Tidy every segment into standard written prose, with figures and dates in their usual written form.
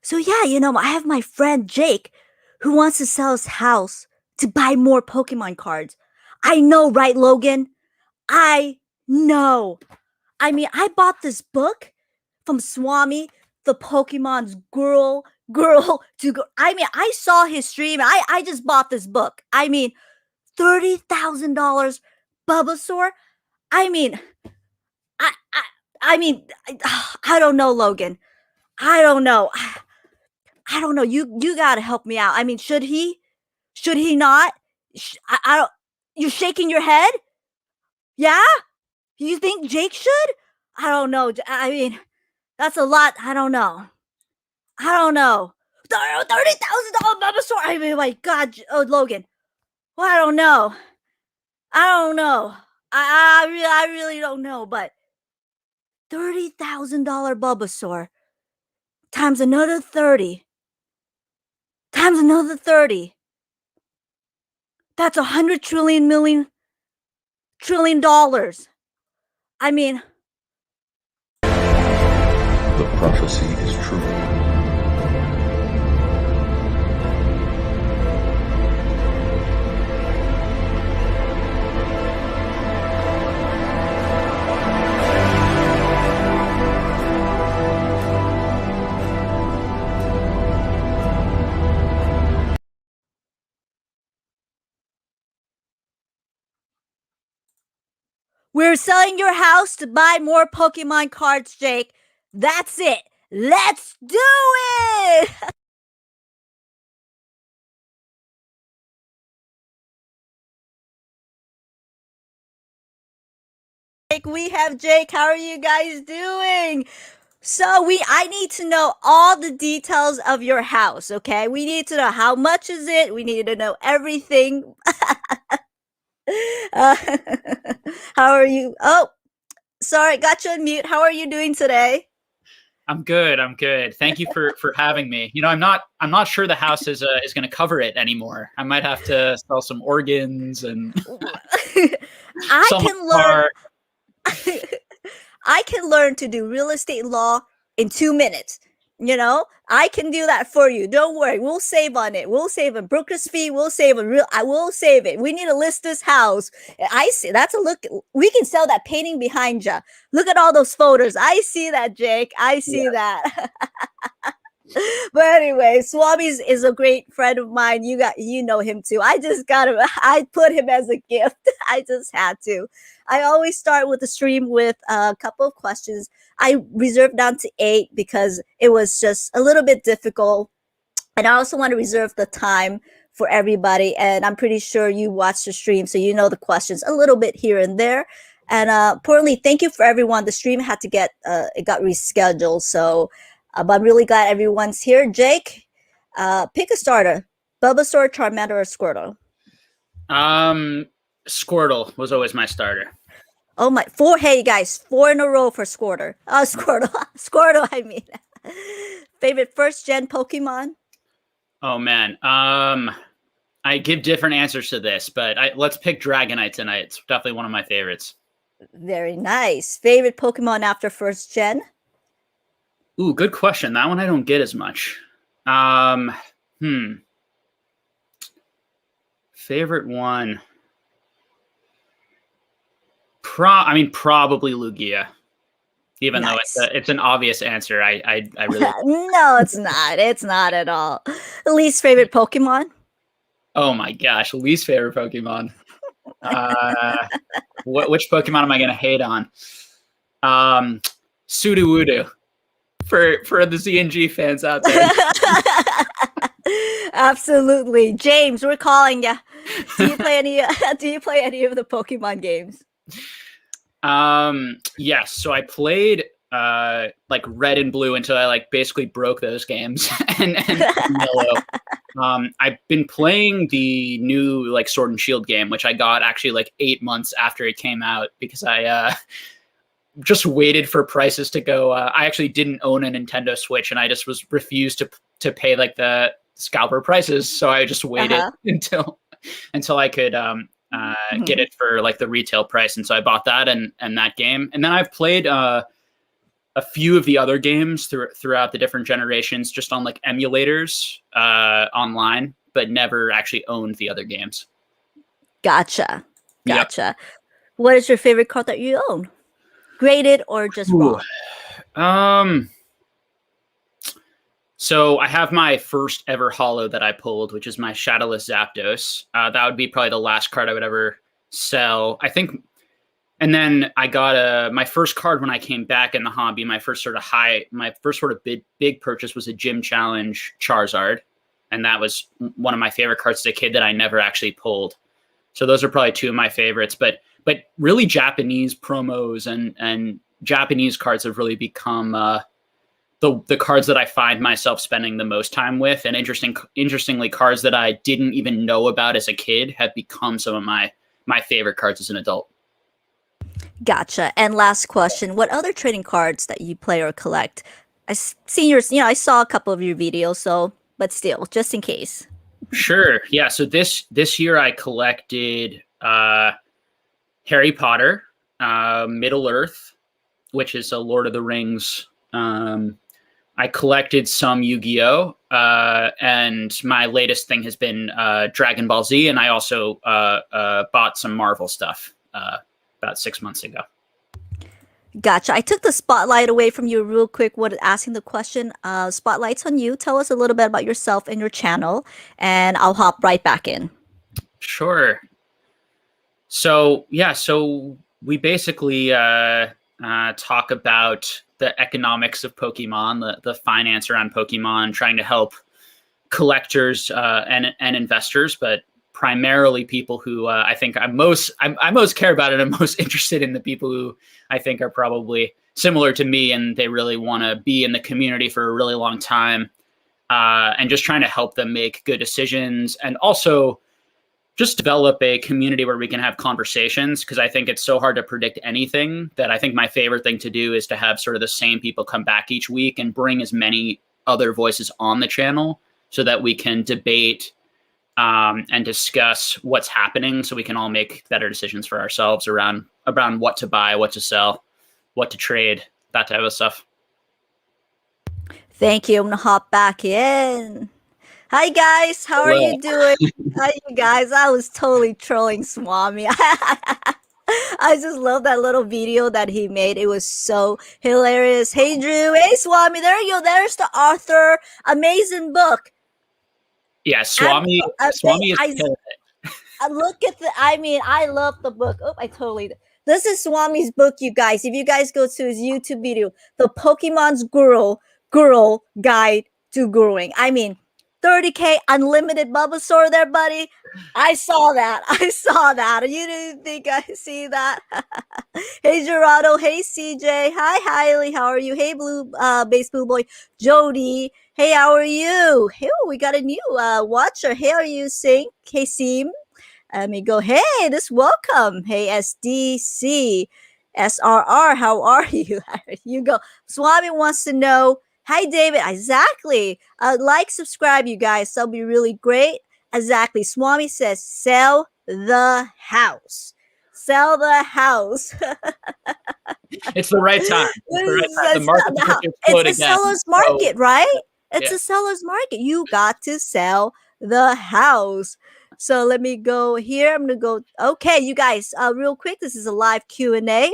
So yeah, I have my friend Jake who wants to sell his house to buy more Pokemon cards. I know, right, Logan? I know. I mean, I bought this book from Swami, the Pokemon's girl to girl. I mean, I saw his stream. I just bought this book. I mean, $30,000 Bulbasaur. I mean, I I I mean, I don't know, Logan. I don't know. I don't know. You got to help me out. I mean, should he? Should he not? I don't. You're shaking your head. Yeah. You think Jake should? I don't know. I mean, that's a lot. I don't know. I don't know. $30,000 Bulbasaur. I mean, my God. Oh, Logan. Well, I don't know. I don't know. I really don't know. But $30,000 Bulbasaur times another 30 times another 30. That's 100 trillion dollars. I mean, The prophecy is true. we're selling your house to buy more Pokemon cards, Jake. That's it. Let's do it. We have Jake. How are you guys doing? So I need to know all the details of your house, okay? We need to know how much is it. We need to know everything. uh, how are you? Oh, sorry, got you on mute. How are you doing today? I'm good. I'm good. Thank you for having me. I'm not sure the house is going to cover it anymore. I might have to sell some organs and I can learn. I can learn to do real estate law in 2 minutes. I can do that for you. Don't worry. We'll save on it. We'll save a broker's fee. We'll save I will save it. We need to list this house. I see. That's a look. We can sell that painting behind you. Look at all those photos. I see that, Jake. I see that. But anyway, Swami's is a great friend of mine. You know him too. I just got him. I put him as a gift. I just had to. I always start with the stream with a couple of questions. I reserved down to 8 because it was just a little bit difficult. And I also want to reserve the time for everybody. And I'm pretty sure you watched the stream, so you know the questions a little bit here and there. And importantly, thank you for everyone. The stream had to it got rescheduled. So but I'm really glad everyone's here. Jake, pick a starter. Bulbasaur, Charmander, or Squirtle? Squirtle was always my starter. Oh my, 4, hey guys, 4 in a row for Squirtle. Squirtle, I mean. Favorite first-gen Pokemon? Oh man, I give different answers to this, but let's pick Dragonite tonight. It's definitely one of my favorites. Very nice. Favorite Pokemon after first-gen? Ooh, good question. That one I don't get as much. Favorite one? Probably Lugia. Even nice. Though it's an obvious answer. I really No, it's not. It's not at all. Least favorite Pokemon? Oh my gosh, least favorite Pokemon. Which Pokemon am I gonna hate on? Sudowoodo. For the ZNG fans out there. Absolutely. James, we're calling you. Do you play any of the Pokemon games? Yes. So I played like Red and Blue until I basically broke those games and Yellow. I've been playing the new Sword and Shield game, which I got actually 8 months after it came out because I just waited for prices to go. I actually didn't own a Nintendo Switch, and I just was refused to pay the scalper prices. So I just waited until I could get it for the retail price. And so I bought that and that game. And then I've played a few of the other games throughout the different generations, just on like emulators online, but never actually owned the other games. Gotcha. Yep. Gotcha. What is your favorite card that you own? Graded or just raw? So I have my first ever holo that I pulled, which is my Shadowless Zapdos. That would be probably the last card I would ever sell, I think. And then I got my first card when I came back in the hobby. My first sort of big purchase was a Gym Challenge Charizard, and that was one of my favorite cards as a kid that I never actually pulled. So those are probably two of my favorites. But really, Japanese promos and Japanese cards have really become the cards that I find myself spending the most time with. And interestingly, cards that I didn't even know about as a kid have become some of my favorite cards as an adult. Gotcha. And last question, what other trading cards that you play or collect? I saw a couple of your videos, but still, just in case. Sure. Yeah. So this year I collected Harry Potter, Middle Earth, which is a Lord of the Rings. I collected some Yu-Gi-Oh! And my latest thing has been Dragon Ball Z, and I also bought some Marvel stuff about 6 months ago. Gotcha. I took the spotlight away from you real quick when asking the question. Spotlight's on you. Tell us a little bit about yourself and your channel, and I'll hop right back in. Sure. So we basically talk about the economics of Pokemon, the finance around Pokemon, trying to help collectors and investors, but primarily people who I think I most care about, and I'm most interested in the people who I think are probably similar to me, and they really want to be in the community for a really long time, and just trying to help them make good decisions, and also just develop a community where we can have conversations, because I think it's so hard to predict anything that I think my favorite thing to do is to have sort of the same people come back each week and bring as many other voices on the channel so that we can debate and discuss what's happening, so we can all make better decisions for ourselves around what to buy, what to sell, what to trade, that type of stuff. Thank you. I'm gonna hop back in. Hi guys, how are you doing? Hi you guys. I was totally trolling Swami. I just love that little video that he made. It was so hilarious. Hey Drew, hey Swami, there you go. There's the author. Amazing book. Yeah, Swami is killing it. Look at I love the book. This is Swami's book, you guys. If you guys go to his YouTube video, The Pokemon's Girl Guide to Growing. 30K unlimited Bulbasaur there, buddy. I saw that. You didn't think I see that? Hey, Gerardo. Hey, CJ. Hi, Hailey. How are you? Hey, Base Blue Boy. Jody. Hey, how are you? Hey, we got a new watcher. Hey, how are you, Sing? Hey, Seem. Let me go. Hey, welcome. Hey, SDC. SRR, how are you? You go. Swami wants to know. Hi, David. Exactly. Subscribe, you guys. That'll be really great. Exactly. Swami says, sell the house. Sell the house. It's the right time. It's a seller's market, right? It's a seller's market. You got to sell the house. So let me go here. I'm going to go. Okay, you guys, real quick. This is a live Q&A.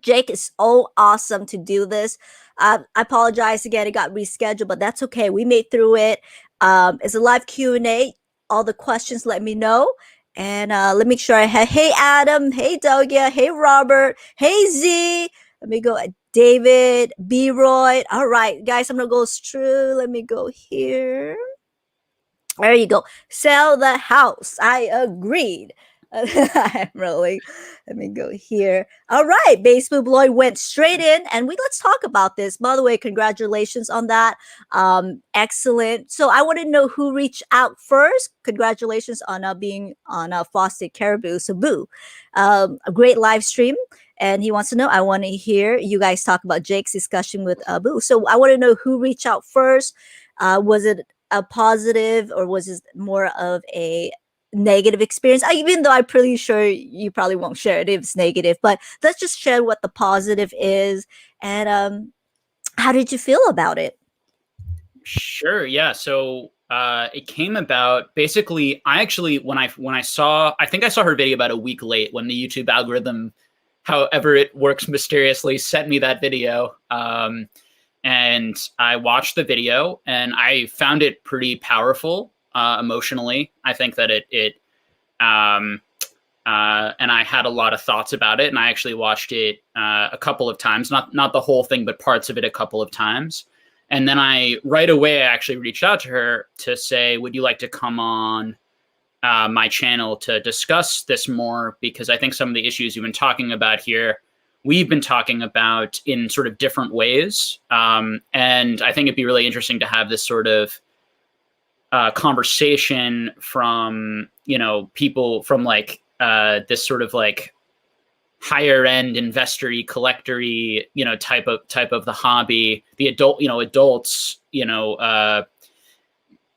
Jake is so awesome to do this. I apologize again. It got rescheduled, but that's okay. We made through it. It's a live Q&A. All the questions, let me know. And let me make sure I have. Hey, Adam. Hey, Dogia. Hey, Robert. Hey, Z. Let me go. David. B. Roy. All right, guys. I'm going to go through. Let me go here. There you go. Sell the house. I agreed. I'm rolling. Let me go here. All right, Baseball Boy went straight in, and let's talk about this. By the way, congratulations on that. Excellent. So I want to know who reached out first. Congratulations on being on Frosted Caribou. So Boo, a great live stream. And he wants to know, I want to hear you guys talk about Jake's discussion with Boo. So I want to know who reached out first. Was it a positive, or was it more of a negative experience. Even though I'm pretty sure you probably won't share it if it's negative, but let's just share what the positive is. And how did you feel about it? Sure. Yeah. So it came about basically. I actually when I saw, I think I saw her video about a week late when the YouTube algorithm, however it works mysteriously, sent me that video. And I watched the video and I found it pretty powerful emotionally. I think that and I had a lot of thoughts about it. And I actually watched it a couple of times, not the whole thing, but parts of it a couple of times. And then right away, I actually reached out to her to say, would you like to come on my channel to discuss this more? Because I think some of the issues you've been talking about here, we've been talking about in sort of different ways. And I think it'd be really interesting to have this sort of conversation from, people from like this sort of like higher end investor-y, collector-y, type of the hobby, the adults,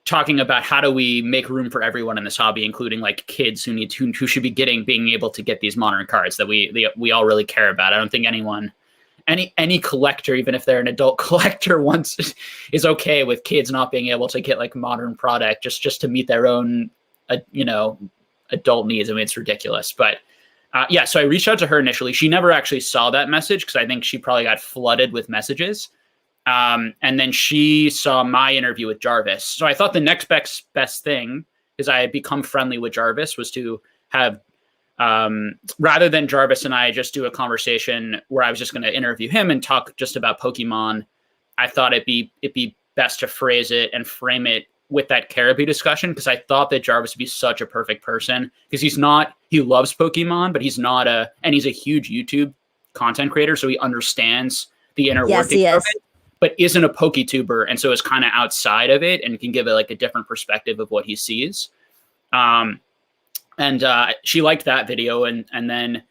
talking about how do we make room for everyone in this hobby, including like kids who should be being able to get these modern cards that we all really care about. I don't think any collector, even if they're an adult collector, is okay with kids not being able to get like modern product just to meet their own, adult needs. I mean, it's ridiculous, but yeah. So I reached out to her initially. She never actually saw that message because I think she probably got flooded with messages. And then she saw my interview with Jarvis. So I thought the next best thing, because I had become friendly with Jarvis, was to have, rather than Jarvis and I just do a conversation where I was just going to interview him and talk just about Pokemon, I thought it'd be best to phrase it and frame it with that Caribou discussion, because I thought that Jarvis would be such a perfect person, because he loves Pokemon, but he's a huge YouTube content creator, so he understands the inner workings of it, but isn't a PokeTuber, and so is kind of outside of it and can give it like a different perspective of what he sees. And she liked that video, and then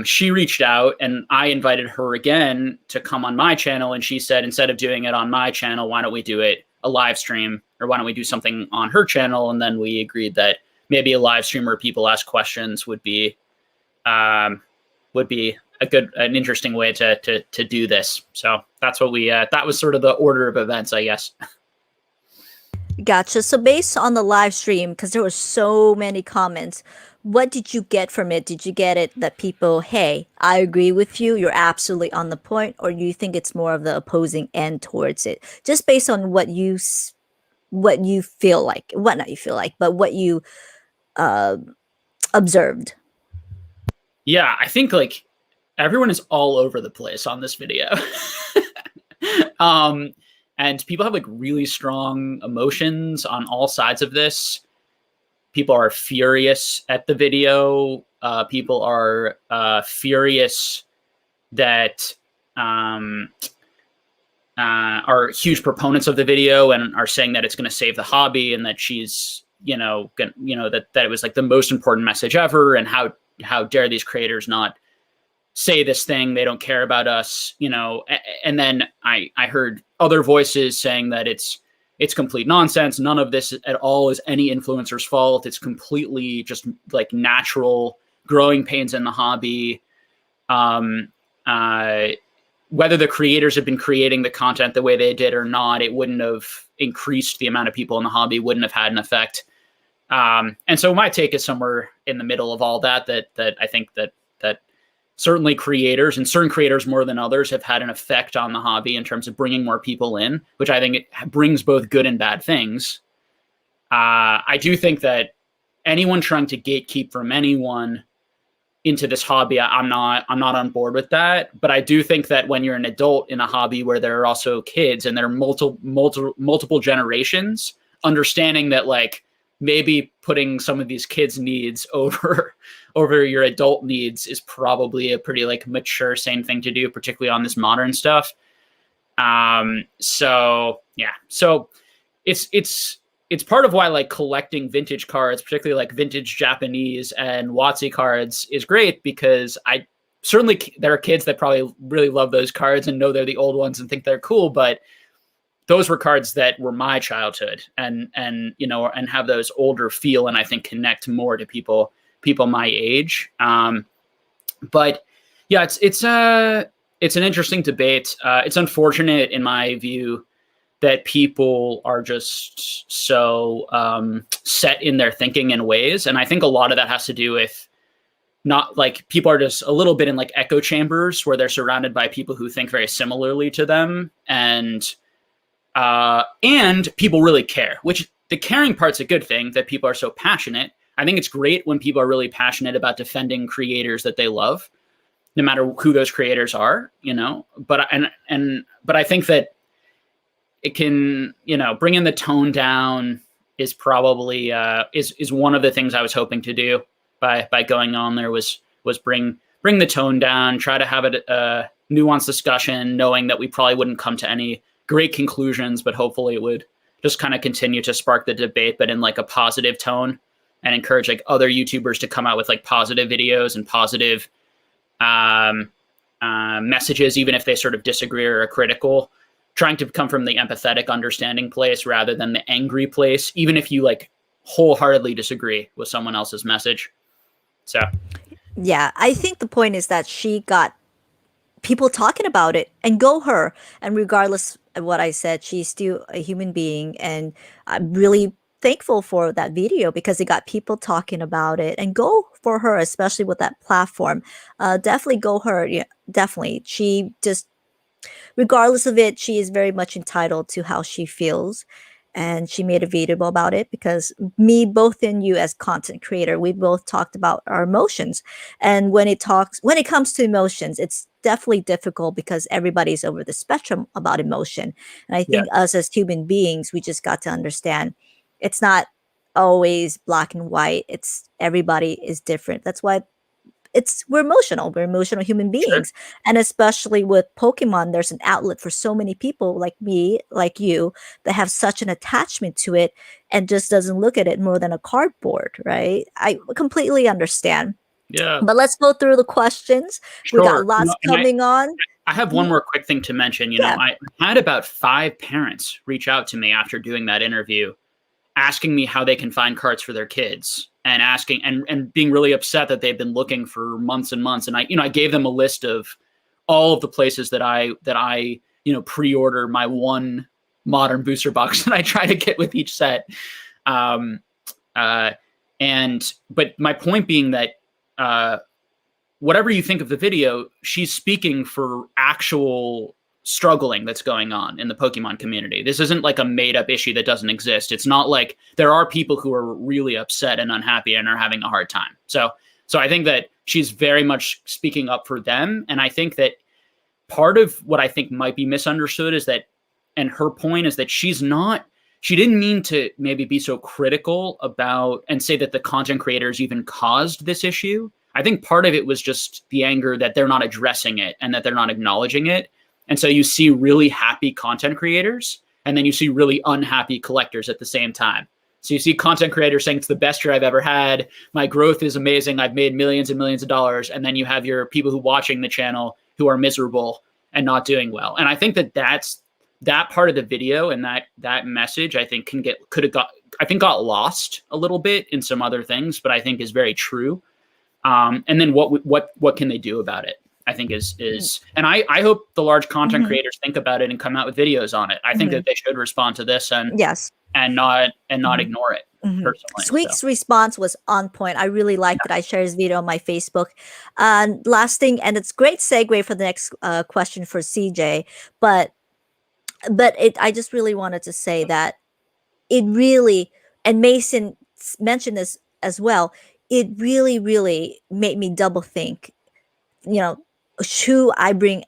she reached out, and I invited her again to come on my channel, and she said, instead of doing it on my channel, why don't we do it a live stream, or why don't we do something on her channel? And then we agreed that maybe a live stream where people ask questions would be an interesting way to do this. So that's what that was sort of the order of events, I guess. Gotcha. So based on the live stream, because there were so many comments, what did you get from it? Did you get it that people, hey, I agree with you, you're absolutely on the point, or do you think it's more of the opposing end towards it? Just based on what you feel like, not you feel like, but what you observed. Yeah, I think like everyone is all over the place on this video. And people have like really strong emotions on all sides of this. People are furious at the video. People are furious that are huge proponents of the video and are saying that it's going to save the hobby, and that she's, that it was like the most important message ever, and how dare these creators not say this thing, they don't care about us, and then I heard other voices saying that it's complete nonsense. None of this at all is any influencer's fault. It's completely just like natural growing pains in the hobby. Whether the creators had been creating the content the way they did or not, it wouldn't have increased the amount of people in the hobby, wouldn't have had an effect. And so my take is somewhere in the middle of all that I think that certainly creators, and certain creators more than others, have had an effect on the hobby in terms of bringing more people in, which I think it brings both good and bad things. I do think that anyone trying to gatekeep from anyone into this hobby, I'm not on board with that. But I do think that when you're an adult in a hobby where there are also kids and there are multiple generations, understanding that like maybe putting some of these kids' needs over your adult needs is probably a pretty like mature, sane thing to do, particularly on this modern stuff. So yeah, so it's part of why like collecting vintage cards, particularly like vintage Japanese and WotC cards, is great, because there are kids that probably really love those cards and know they're the old ones and think they're cool, but those were cards that were my childhood, and and have those older feel, and I think connect more to people my age. But yeah, it's an interesting debate. It's unfortunate in my view that people are just so set in their thinking and ways, and I think a lot of that has to do with not like people are just a little bit in like echo chambers where they're surrounded by people who think very similarly to them, and people really care, which the caring part's a good thing, that people are so passionate. I think it's great when people are really passionate about defending creators that they love, no matter who those creators are, but I think that it can, bringing the tone down is probably is one of the things I was hoping to do by going on there, was bring the tone down, try to have a nuanced discussion, knowing that we probably wouldn't come to any great conclusions, but hopefully it would just kind of continue to spark the debate, but in like a positive tone, and encourage like other YouTubers to come out with like positive videos and positive messages, even if they sort of disagree or are critical, trying to come from the empathetic, understanding place rather than the angry place, even if you like wholeheartedly disagree with someone else's message. So Yeah, I think the point is that she got people talking about it, and go her. And regardless of what I said, she's still a human being, and I'm really thankful for that video because it got people talking about it. And go for her, especially with that platform. Definitely go her. Yeah, definitely. She just, regardless of it, she is very much entitled to how she feels. And she made a video about it because me, both and you as content creator, we both talked about our emotions. And when it comes to emotions, it's definitely difficult because everybody's over the spectrum about emotion. And I think us as human beings, we just got to understand it's not always black and white. It's everybody is different. That's why we're emotional. We're emotional human beings. Sure. And especially with Pokemon, there's an outlet for so many people like me, like you, that have such an attachment to it and just doesn't look at it more than a cardboard, right? I completely understand. Yeah. But let's go through the questions. Sure. We got lots coming on. I have one more quick thing to mention. I had about 5 parents reach out to me after doing that interview, asking me how they can find cards for their kids, and asking and being really upset that they've been looking for months and months. And I gave them a list of all of the places that I pre-order my one modern booster box that I try to get with each set. But my point being that whatever you think of the video, she's speaking for actual struggling that's going on in the Pokemon community. This isn't like a made up issue that doesn't exist. It's not like there are people who are really upset and unhappy and are having a hard time. So I think that she's very much speaking up for them. And I think that part of what I think might be misunderstood is that, and her point is that she didn't mean to maybe be so critical about and say that the content creators even caused this issue. I think part of it was just the anger that they're not addressing it and that they're not acknowledging it. And so you see really happy content creators, and then you see really unhappy collectors at the same time. So you see content creators saying it's the best year I've ever had. My growth is amazing. I've made millions and millions of dollars. And then you have your people who watching the channel who are miserable and not doing well. And I think that part of the video and that message, I think got lost a little bit in some other things, but I think is very true. And then what can they do about it? I think is, and I hope the large content creators think about it and come out with videos on it. I think that they should respond to this and not ignore it. Personally, Sweet's response was on point. I really liked it. I shared his video on my Facebook. Last thing, and it's great segue for the next question for CJ, but I just really wanted to say that it really, and Mason mentioned this as well, it really, really made me double think, who I bring,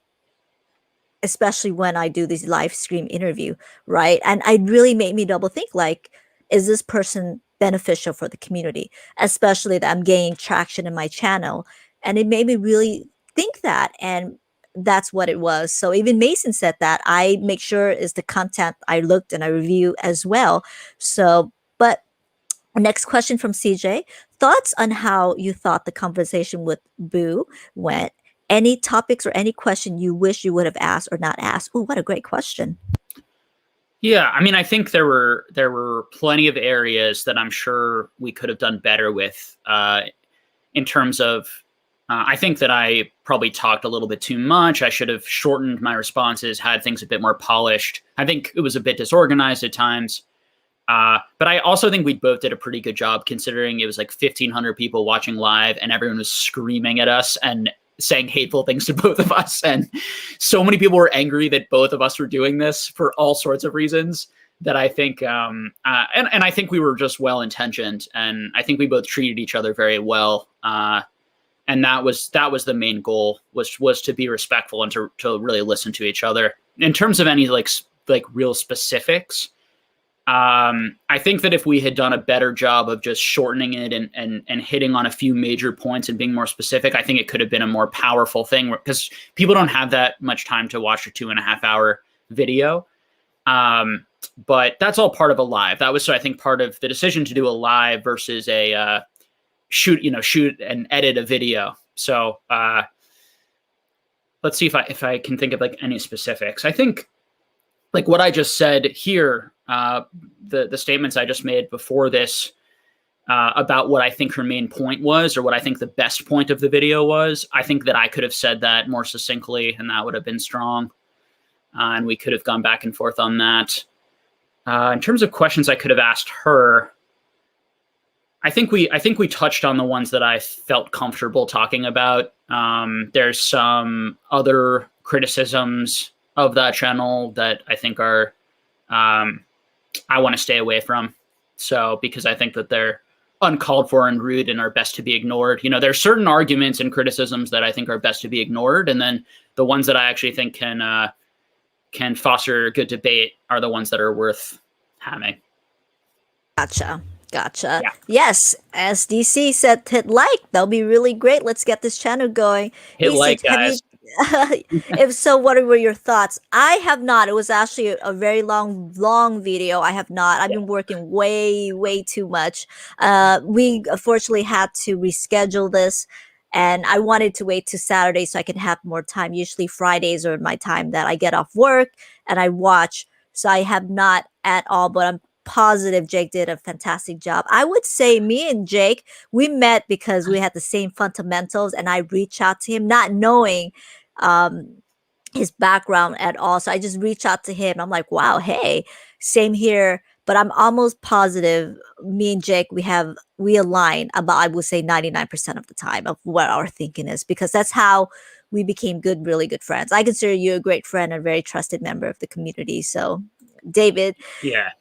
especially when I do this live stream interview, right? And it really made me double think, like, is this person beneficial for the community, especially that I'm gaining traction in my channel? And it made me really think that, and that's what it was. So even Mason said that I make sure is the content I looked and I review as well. So, but next question from CJ, thoughts on how you thought the conversation with Boo went? Any topics or any question you wish you would have asked or not asked? Oh, what a great question. Yeah, I mean, I think there were plenty of areas that I'm sure we could have done better with in terms of. I think that I probably talked a little bit too much. I should have shortened my responses, had things a bit more polished. I think it was a bit disorganized at times. But I also think we both did a pretty good job considering it was like 1,500 people watching live and everyone was screaming at us and saying hateful things to both of us. And so many people were angry that both of us were doing this for all sorts of reasons that I think, and I think we were just well intentioned, and I think we both treated each other very well. And that was the main goal was to be respectful and to really listen to each other. In terms of any like real specifics, I think that if we had done a better job of just shortening it and hitting on a few major points and being more specific, I think it could have been a more powerful thing because people don't have that much time to watch a 2.5 hour video. But that's all part of a live. That was, so I think, part of the decision to do a live versus a shoot and edit a video. So let's see if I can think of like any specifics. I think like what I just said here, the statements I just made before this about what I think her main point was, or what I think the best point of the video was, I think that I could have said that more succinctly, and that would have been strong. And we could have gone back and forth on that. In terms of questions I could have asked her, I think we touched on the ones that I felt comfortable talking about. There's some other criticisms of that channel that I think are I want to stay away from. So because I think that they're uncalled for and rude and are best to be ignored. You know, there's certain arguments and criticisms that I think are best to be ignored, and then the ones that I actually think can foster good debate are the ones that are worth having. Gotcha. Yeah. Yes, as DC said, hit like. That'll be really great. Let's get this channel going. Hit DC, like, have guys. if so, what were your thoughts? I have not. It was actually a very long video. I have not. I've been working way too much. We unfortunately had to reschedule this, and I wanted to wait to Saturday so I can have more time. Usually Fridays are my time that I get off work and I watch. So I have not at all, but I'm positive Jake did a fantastic job. I would say me and Jake, we met because we had the same fundamentals, and I reached out to him not knowing his background at all. So I just reached out to him. I'm like, wow, hey, same here. But I'm almost positive me and Jake, we align about, I would say 99% of the time of what our thinking is, because that's how we became really good friends. I consider you a great friend and a very trusted member of the community. So David. Yeah.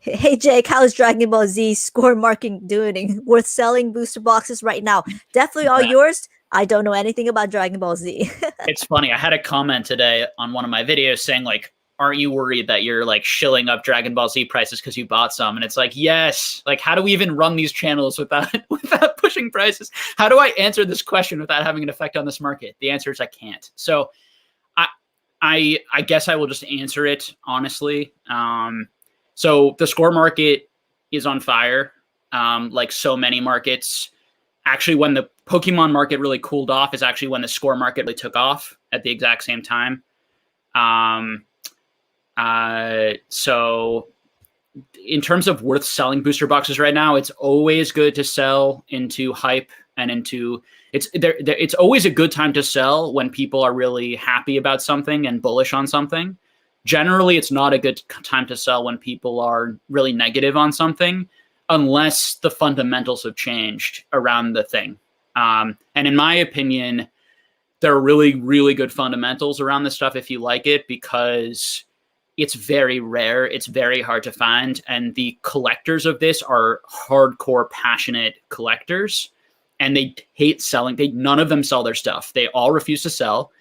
Hey Jake, how's Dragon Ball Z score marking doing? Worth selling booster boxes right now? Definitely all yours. I don't know anything about Dragon Ball Z. It's funny. I had a comment today on one of my videos saying like, aren't you worried that you're like shilling up Dragon Ball Z prices because you bought some? And it's like, yes. Like, how do we even run these channels without pushing prices? How do I answer this question without having an effect on this market? The answer is I can't. So I guess I will just answer it honestly. So the score market is on fire, like so many markets. Actually, when the Pokemon market really cooled off is actually when the score market really took off at the exact same time. So in terms of worth selling booster boxes right now, it's always good to sell into hype and into it's always a good time to sell when people are really happy about something and bullish on something. Generally, it's not a good time to sell when people are really negative on something, unless the fundamentals have changed around the thing. And in my opinion, there are really good fundamentals around this stuff if you like it, because it's very rare. It's very hard to find. And the collectors of this are hardcore, passionate collectors, and they hate selling. None of them sell their stuff. They all refuse to sell.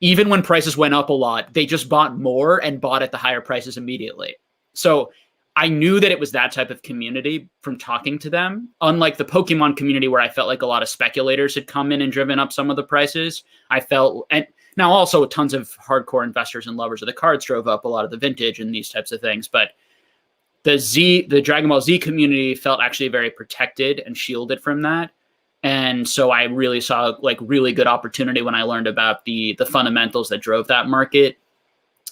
Even when prices went up a lot, they just bought more and bought at the higher prices immediately. So I knew that it was that type of community from talking to them. Unlike the Pokemon community, where I felt like a lot of speculators had come in and driven up some of the prices, I felt, and now also tons of hardcore investors and lovers of the cards drove up a lot of the vintage and these types of things. But the Dragon Ball Z community felt actually very protected and shielded from that. And so I really saw like really good opportunity when I learned about the fundamentals that drove that market.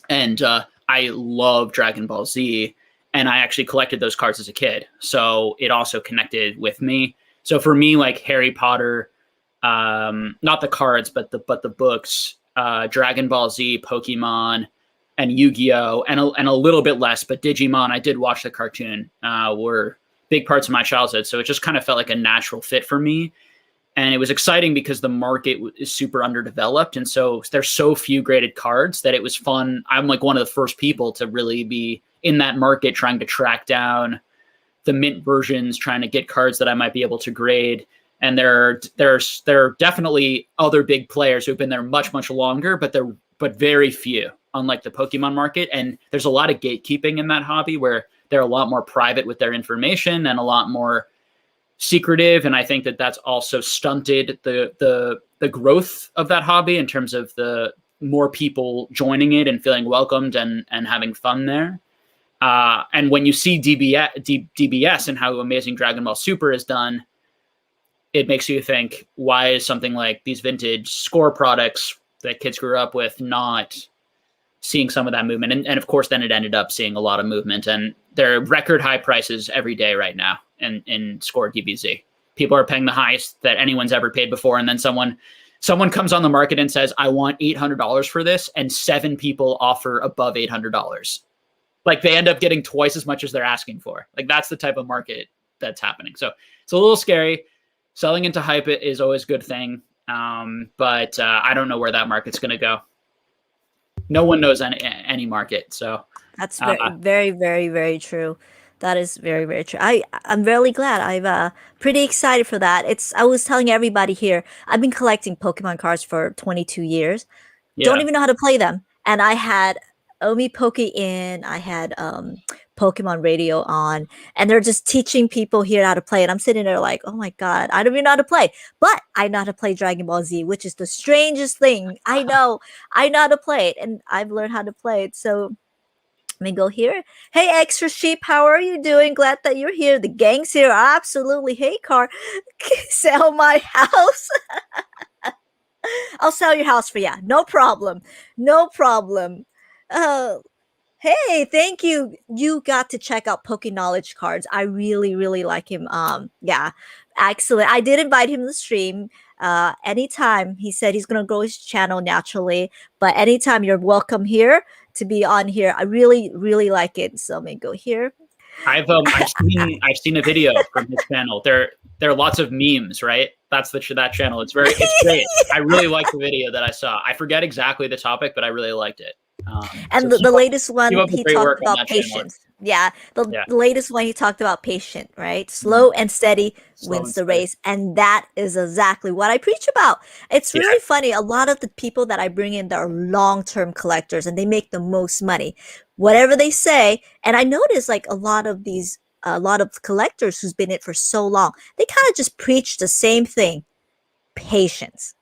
And I love Dragon Ball Z, and I actually collected those cards as a kid. So it also connected with me. So for me, like Harry Potter, not the cards, but the books, Dragon Ball Z, Pokemon, and Yu-Gi-Oh, and a little bit less, but Digimon. I did watch the cartoon. Were big parts of my childhood, so it just kind of felt like a natural fit for me. And it was exciting because the market is super underdeveloped, and so there's so few graded cards that it was fun. I'm like one of the first people to really be in that market, trying to track down the mint versions, trying to get cards that I might be able to grade. And there are definitely other big players who've been there much longer, but very few, unlike the Pokemon market. And there's a lot of gatekeeping in that hobby where they're a lot more private with their information and a lot more secretive. And I think that that's also stunted the growth of that hobby in terms of the more people joining it and feeling welcomed and having fun there. And when you see DBS and how amazing Dragon Ball Super is done, it makes you think, why is something like these vintage score products that kids grew up with not seeing some of that movement? And of course, then it ended up seeing a lot of movement, and there are record high prices every day right now in score DBZ. People are paying the highest that anyone's ever paid before. And then someone comes on the market and says, I want $800 for this. And 7 people offer above $800. Like they end up getting twice as much as they're asking for. Like that's the type of market that's happening. So it's a little scary. Selling into hype is always a good thing. But I don't know where that market's going to go. No one knows any market. So that's very, very, very true. That is very, very true. I'm really glad. I'm pretty excited for that. I was telling everybody here, I've been collecting Pokemon cards for 22 years. Yeah. Don't even know how to play them. And I had Omi Poke in, I had Pokemon Radio on, and they're just teaching people here how to play. And I'm sitting there like, oh my God, I don't even know how to play. But I know how to play Dragon Ball Z, which is the strangest thing. I know how to play it, and I've learned how to play it. So let me go here. Hey, Extra Sheep, how are you doing? Glad that you're here. The gang's here. Absolutely. Hey, Car, sell my house. I'll sell your house for you. No problem. No problem. Hey, thank you. You got to check out Poke Knowledge Cards. I really, really like him. Yeah, excellent. I did invite him to the stream. Anytime. He said he's gonna grow his channel naturally, but anytime you're welcome here to be on here. I really, really like it. So let me go here. I've seen a video from his channel. There are lots of memes, right? That's that channel. It's great. I really liked the video that I saw. I forget exactly the topic, but I really liked it. And so the latest one, he talked about patience. Yeah, the latest one he talked about patient, right? Slow and steady wins the race. And that is exactly what I preach about. It's really funny. A lot of the people that I bring in that are long-term collectors, and they make the most money. Whatever they say, and I notice like a lot of collectors who's been in it for so long, they kind of just preach the same thing. Patience.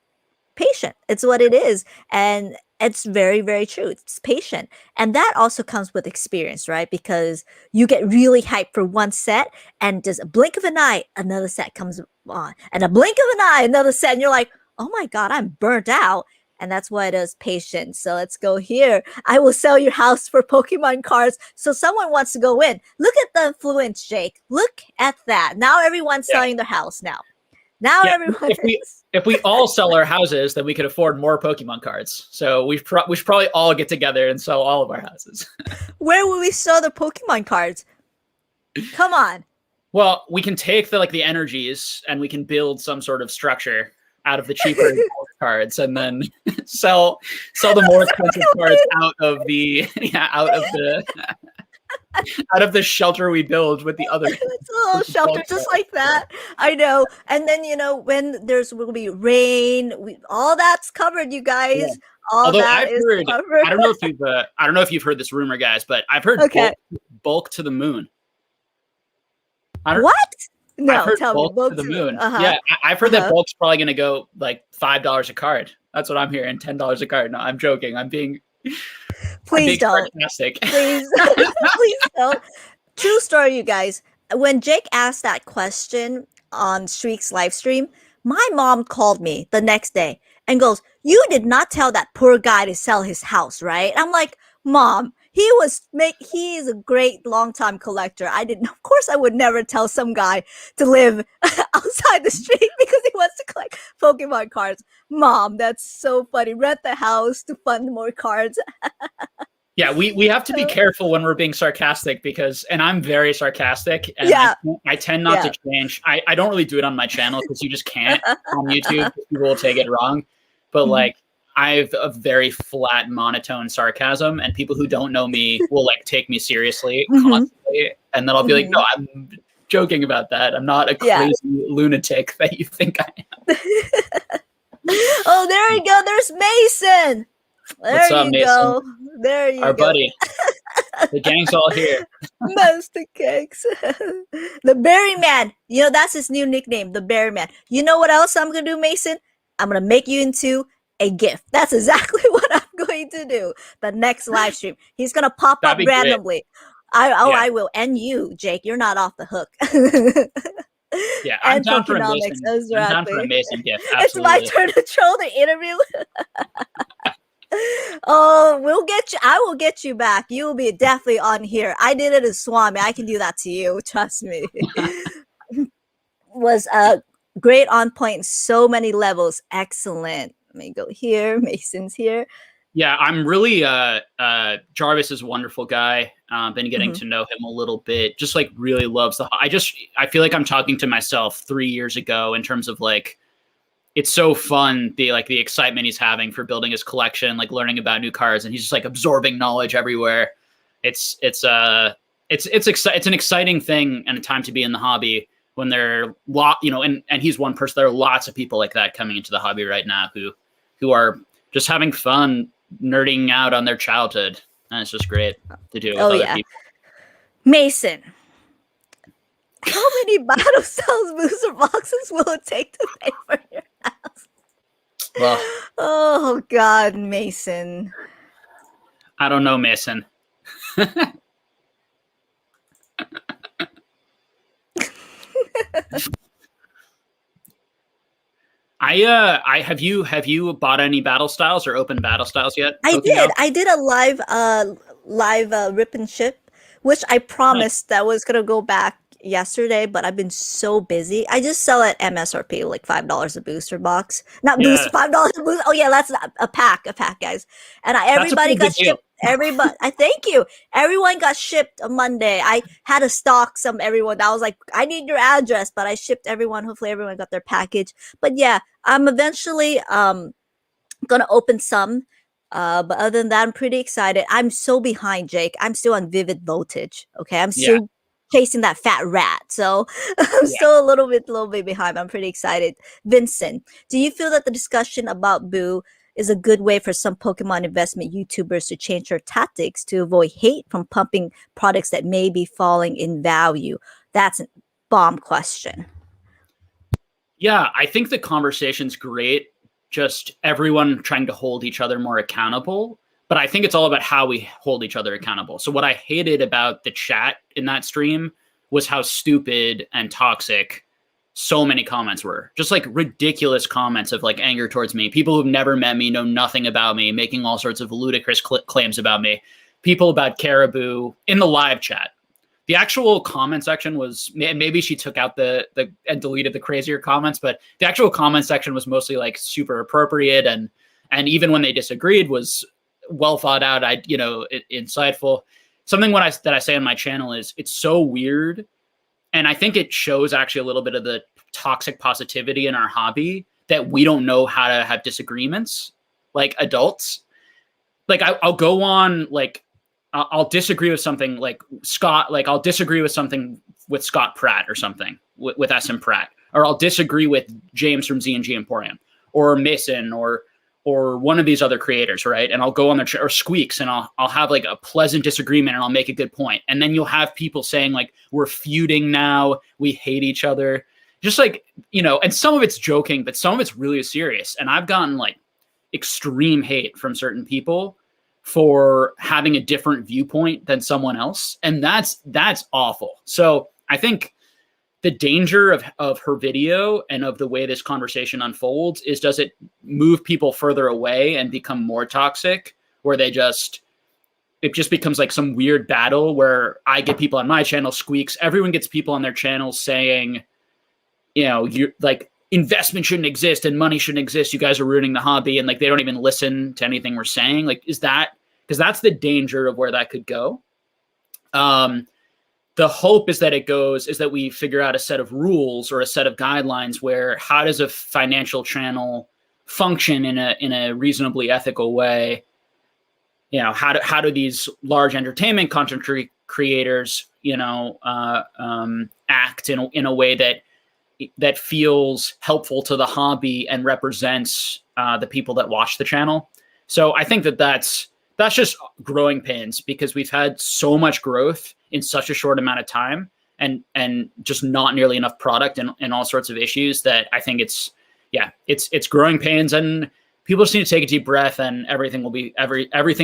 Patient. It's what it is. And it's very, very true. It's patient. And that also comes with experience, right? Because you get really hyped for one set, and just a blink of an eye, another set comes on. And a blink of an eye, another set. And you're like, oh my God, I'm burnt out. And that's why it is patience. So let's go here. I will sell your house for Pokemon cards. So someone wants to go in. Look at the influence, Jake. Look at that. Now everyone's selling their house now. Now everyone if we all sell our houses, then we could afford more Pokemon cards. So we should probably all get together and sell all of our houses. Where will we sell the Pokemon cards? Come on. Well, we can take the energies and we can build some sort of structure out of the cheaper cards, and then sell the more expensive cards out of the shelter we build with the other. It's a little shelter just like that. I know. And then, when will be rain, all that's covered, you guys. Yeah. Although I've heard, covered. I don't know if you've heard this rumor, guys, but I've heard bulk to the moon. What? No, I've heard tell me. Bulk to the moon. Yeah, I've heard that bulk's probably going to go like $5 a card. That's what I'm hearing. $10 a card. No, I'm joking. I'm being. Please don't. Sarcastic. Please don't. True story, you guys. When Jake asked that question on Streak's live stream, my mom called me the next day and goes, you did not tell that poor guy to sell his house, right? I'm like, Mom, he is a great long-time collector. Of course I would never tell some guy to live outside the street because he wants to collect Pokemon cards. Mom, that's so funny. Rent the house to fund more cards. Yeah, we have to be careful when we're being sarcastic and I'm very sarcastic, and I tend not to change. I don't really do it on my channel because you just can't on YouTube. People will take it wrong. But like, I have a very flat, monotone sarcasm, and people who don't know me will like take me seriously constantly, and then I'll be like, no, I'm joking about that. I'm not a crazy lunatic that you think I am. Oh, there you go. There's Mason. What's up, Mason? Go. There you Our go. buddy. The gang's all here. Master Cakes. The Berry Man. You know, that's his new nickname, the Berry Man. You know what else I'm going to do, Mason? I'm going to make you into a gift. That's exactly what I'm going to do. The next live stream. He's going to pop up randomly. I will. And you, Jake, you're not off the hook. Yeah, I'm down for a Mason. I'm down for a Mason gift. Absolutely. It's my turn to troll the interview. Oh, we'll get you. I will get you back. You will be definitely on here. I did it as Swami. I can do that to you. Trust me. Was great, on point, in so many levels. Excellent. Let me go here. Mason's here. Yeah, I'm really Jarvis is a wonderful guy. Been getting to know him a little bit. Just like really loves I feel like I'm talking to myself 3 years ago in terms of like, it's so fun, the excitement he's having for building his collection, like learning about new cards, and he's just like absorbing knowledge everywhere. It's an exciting thing and a time to be in the hobby when there are and he's one person. There are lots of people like that coming into the hobby right now who are just having fun, nerding out on their childhood, and it's just great to do with other people. Mason, how many battle styles booster boxes will it take to pay for your house? Well, oh God, Mason. I don't know, Mason. I have you bought any battle styles or open battle styles yet? I did a live rip and ship, which I promised that was gonna go back yesterday, but I've been so busy. I just sell at MSRP, like $5 a booster box. Not booster, $5 a booster. Oh yeah, that's a pack, guys. And everybody got shipped. Everybody, I thank you. Everyone got shipped on Monday. I had to stock everyone. I was like, I need your address, but I shipped everyone. Hopefully everyone got their package. But yeah, I'm eventually gonna open some. But other than that, I'm pretty excited. I'm so behind, Jake. I'm still on Vivid Voltage. Okay, I'm still chasing that fat rat. So I'm still a little bit behind. I'm pretty excited. Vincent, do you feel that the discussion about Boo is a good way for some Pokemon investment YouTubers to change their tactics to avoid hate from pumping products that may be falling in value? That's a bomb question. Yeah, I think the conversation's great. Just everyone trying to hold each other more accountable. But I think it's all about how we hold each other accountable. So what I hated about the chat in that stream was how stupid and toxic so many comments were. Just like ridiculous comments of like anger towards me. People who've never met me, know nothing about me, making all sorts of ludicrous claims about me. People about Caribou in the live chat. The actual comment section was, maybe she took out and deleted the crazier comments, but the actual comment section was mostly like super appropriate, and even when they disagreed was well thought out, insightful. Something that I say on my channel is it's so weird, and I think it shows actually a little bit of the toxic positivity in our hobby that we don't know how to have disagreements like adults. Like I'll go on, like I'll disagree with something like Scott, like I'll disagree with something with Scott Pratt or something with SM Pratt, or I'll disagree with James from Z&G Emporium or Mason or one of these other creators, right? And I'll go on or Squeaks, and I'll have like a pleasant disagreement, and I'll make a good point. And then you'll have people saying like, we're feuding now, we hate each other. Just like, and some of it's joking, but some of it's really serious. And I've gotten like extreme hate from certain people for having a different viewpoint than someone else. And that's awful. So I think the danger of her video and of the way this conversation unfolds is, does it move people further away and become more toxic, where it just becomes like some weird battle where I get people on my channel, Squeaks, everyone gets people on their channels saying, you like, investment shouldn't exist and money shouldn't exist. You guys are ruining the hobby. And like, they don't even listen to anything we're saying. Like, is that, because that's the danger of where that could go. The hope is that we figure out a set of rules or a set of guidelines where, how does a financial channel function in a reasonably ethical way? How do these large entertainment content creators, act in a way that feels helpful to the hobby and represents the people that watch the channel. So I think that's just growing pains, because we've had so much growth in such a short amount of time, and just not nearly enough product and all sorts of issues, that I think it's growing pains, and people just need to take a deep breath, and everything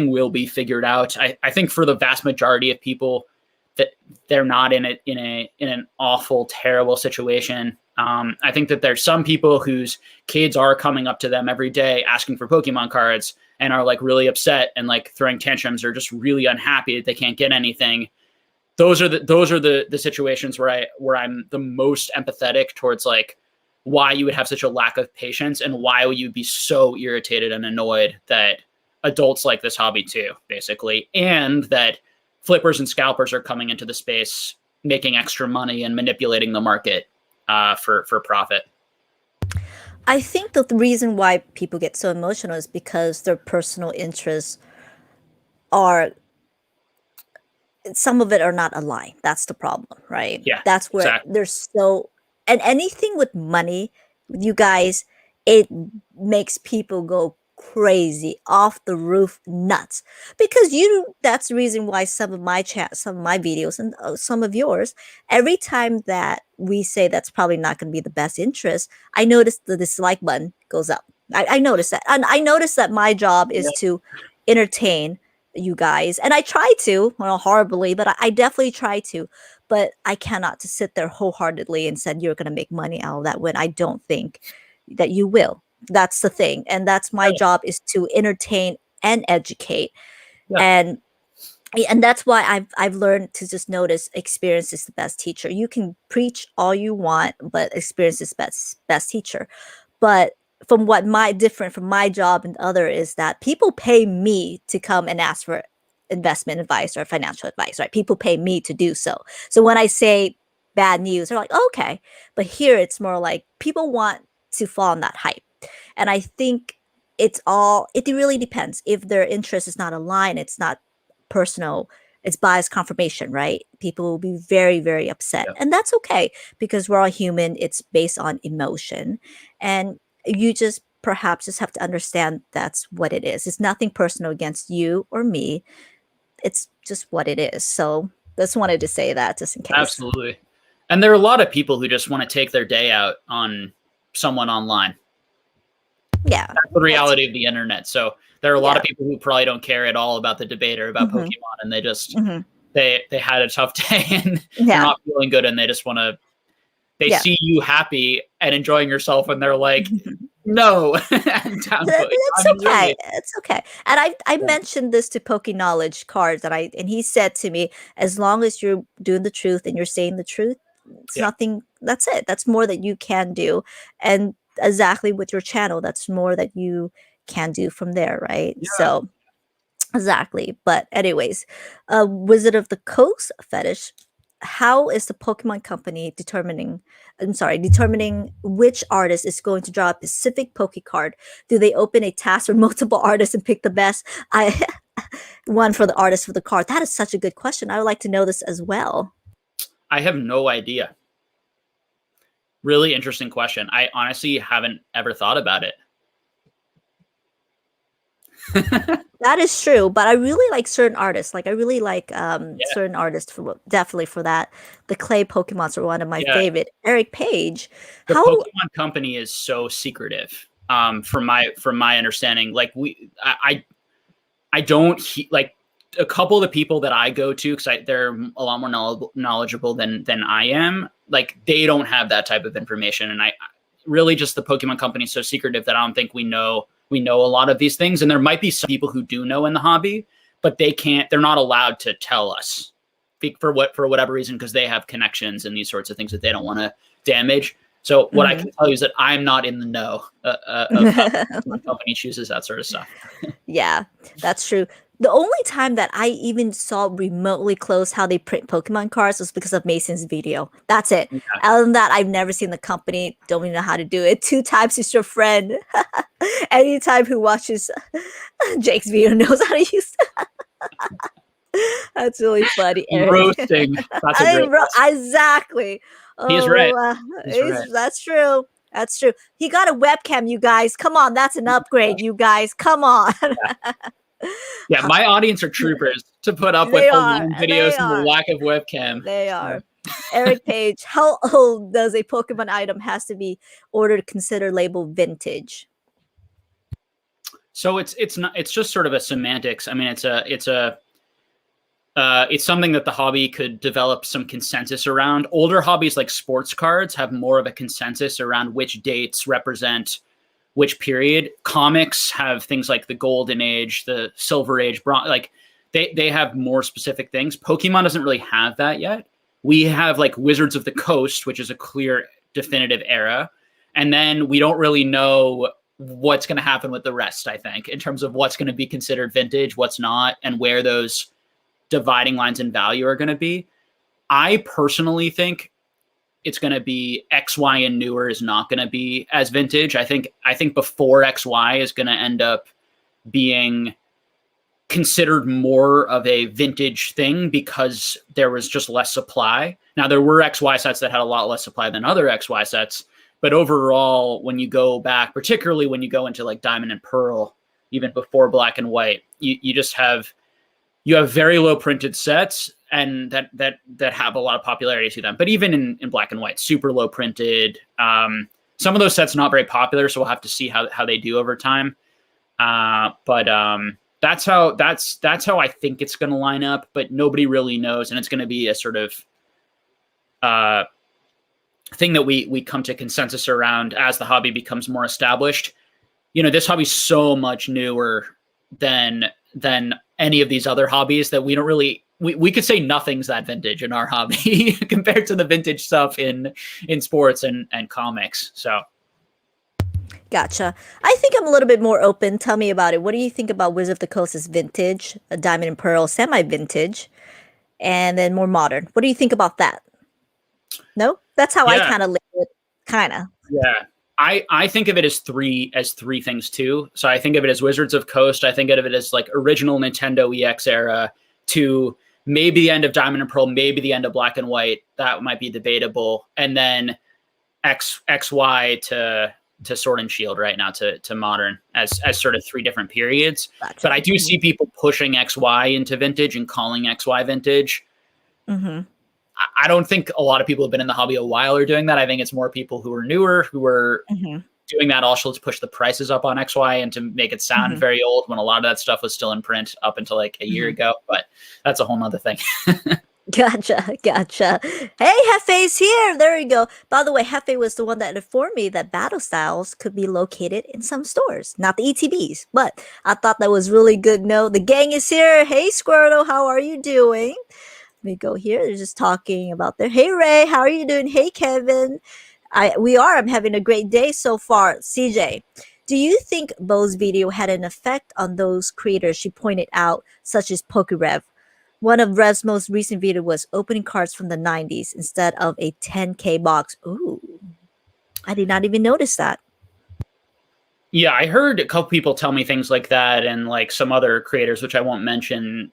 will be figured out. I think for the vast majority of people, that they're not in an awful, terrible situation. I think that there's some people whose kids are coming up to them every day asking for Pokemon cards and are like really upset and like throwing tantrums, or just really unhappy that they can't get anything. Those are the situations where I'm the most empathetic towards, like, why you would have such a lack of patience, and why would you be so irritated and annoyed that adults like this hobby too, basically, and that flippers and scalpers are coming into the space, making extra money and manipulating the market for profit. I think that the reason why people get so emotional is because their personal interests are, some of it are not aligned. That's the problem, right? Yeah, That's where exactly. there's and anything with money, with you guys, it makes people go crazy, off the roof, nuts. Because that's the reason why some of my videos, and some of yours, every time that we say that's probably not going to be the best interest, I notice the dislike button goes up. I notice that. And I notice that my job is to entertain you guys. And I try to, well, horribly, but I definitely try to. But I cannot to sit there wholeheartedly and said you're going to make money out of that, when I don't think that you will. That's the thing. And that's my job, is to entertain and educate. Yeah. And that's why I've learned to just notice experience is the best teacher. You can preach all you want, but experience is best teacher. But different from my job and other, is that people pay me to come and ask for investment advice or financial advice, right? People pay me to do so. So when I say bad news, they're like, oh, okay. But here it's more like people want to fall on that hype. And I think it really depends. If their interest is not aligned, it's not personal, it's bias confirmation, right? People will be very, very upset. Yeah. And that's okay, because we're all human. It's based on emotion. And you just perhaps just have to understand that's what it is. It's nothing personal against you or me. It's just what it is. So just wanted to say that, just in case. Absolutely. And there are a lot of people who just want to take their day out on someone online. Yeah. That's the reality of the internet. So there are a lot of people who probably don't care at all about the debate or about Pokemon, and they just they had a tough day and they're not feeling good, and they just want to see you happy and enjoying yourself, and they're like, no. It's okay. Really, it's okay. And I mentioned this to Poke Knowledge Cards, and he said to me, as long as you're doing the truth and you're saying the truth, it's nothing. That's it. That's more that you can do. And exactly with your channel, that's more that you can do from there, right? Yeah. So exactly. But anyways, Wizard of the Coast fetish. How is the Pokemon company determining which artist is going to draw a specific Poke card? Do they open a task for multiple artists and pick the best one for the artist for the card? That is such a good question. I would like to know this as well. I have no idea. Really interesting question. I honestly haven't ever thought about it. That is true, but I really like certain artists. Like I really like certain artists definitely for that. The clay Pokemons are one of my favorite. Eric Page. The Pokemon company is so secretive. From my understanding, like I don't like a couple of the people that I go to, because they're a lot more knowledgeable than I am. like they don't have that type of information. And I really just the Pokemon company is so secretive that I don't think we know a lot of these things. And there might be some people who do know in the hobby, but they're not allowed to tell us for whatever reason, because they have connections and these sorts of things that they don't want to damage. So what I can tell you is that I'm not in the know of how the company chooses that sort of stuff. Yeah, that's true. The only time that I even saw remotely close how they print Pokemon cards was because of Mason's video. That's it. Yeah. Other than that, I've never seen the company. Don't even know how to do it. 2 times is your friend. Anytime who watches Jake's video knows how to use it. That's really funny, Eric. Roasting. That's a great exactly. He's right. He's right. That's true. That's true. He got a webcam, you guys. Come on, that's an upgrade, you guys. Come on. Yeah, my audience are troopers to put up with videos and the lack of webcam. They are. Eric Page, how old does a Pokemon item has to be ordered considered labeled vintage? So it's just sort of a semantics. I mean, it's something that the hobby could develop some consensus around. Older hobbies like sports cards have more of a consensus around which dates represent which period. Comics have things like the Golden Age, the Silver Age, like they have more specific things. Pokemon doesn't really have that yet. We have like Wizards of the Coast, which is a clear, definitive era. And then we don't really know what's going to happen with the rest, I think, in terms of what's going to be considered vintage, what's not, and where those dividing lines in value are going to be. I personally think it's going to be XY and newer is not going to be as vintage. I think before XY is going to end up being considered more of a vintage thing because there was just less supply. Now there were XY sets that had a lot less supply than other XY sets, but overall, when you go back, particularly when you go into like Diamond and Pearl, even before Black and White, you just have very low printed sets and that have a lot of popularity to them. But even in Black and White, super low printed. Some of those sets not very popular, so we'll have to see how they do over time. But that's how I think it's going to line up. But nobody really knows, and it's going to be a sort of thing that we come to consensus around as the hobby becomes more established. You know, this hobby's so much newer than any of these other hobbies that we don't really we could say nothing's that vintage in our hobby compared to the vintage stuff in sports and comics. So gotcha. I think I'm a little bit more open. Tell me about it. What do you think about Wizard of the Coast as vintage, a Diamond and Pearl semi-vintage, and then more modern? What do you think about that? No? That's how I kind of live it. Kind of. Yeah. I think of it as three things too. So I think of it as Wizards of Coast. I think of it as like original Nintendo EX era to maybe the end of Diamond and Pearl, maybe the end of Black and White. That might be debatable. And then XY to Sword and Shield right now to modern as sort of 3 different periods. Gotcha. But I do see people pushing XY into vintage and calling XY vintage. Mm-hmm. I don't think a lot of people have been in the hobby a while are doing that. I think it's more people who are newer, who are doing that also to push the prices up on XY and to make it sound very old when a lot of that stuff was still in print up until like a year ago. But that's a whole nother thing. Gotcha. Hey, Hefe's here. There you go. By the way, Hefe was the one that informed me that Battle Styles could be located in some stores, not the ETBs. But I thought that was really good. No, the gang is here. Hey, Squirtle, how are you doing? Let me go here. They're just talking about their. Hey, Ray, how are you doing? Hey, Kevin. I'm having a great day so far. CJ, do you think Bo's video had an effect on those creators she pointed out, such as PokeRev? One of Rev's most recent video was opening cards from the 90s instead of a 10K box. Ooh, I did not even notice that. Yeah, I heard a couple people tell me things like that, and like some other creators, which I won't mention,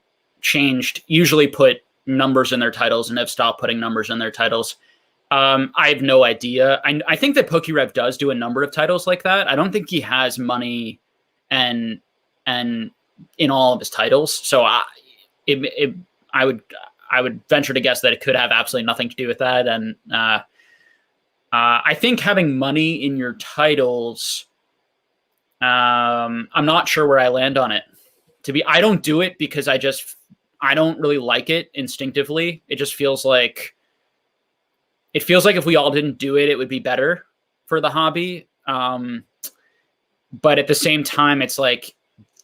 usually put numbers in their titles and have stopped putting numbers in their titles. I have no idea. I think that PokeRev does do a number of titles like that. I don't think he has money and in all of his titles. So I would venture to guess that it could have absolutely nothing to do with that. And I think having money in your titles, I'm not sure where I land on it. I don't do it because I don't really like it instinctively. It just feels like it feels like if we all didn't do it, it would be better for the hobby. But at the same time, it's like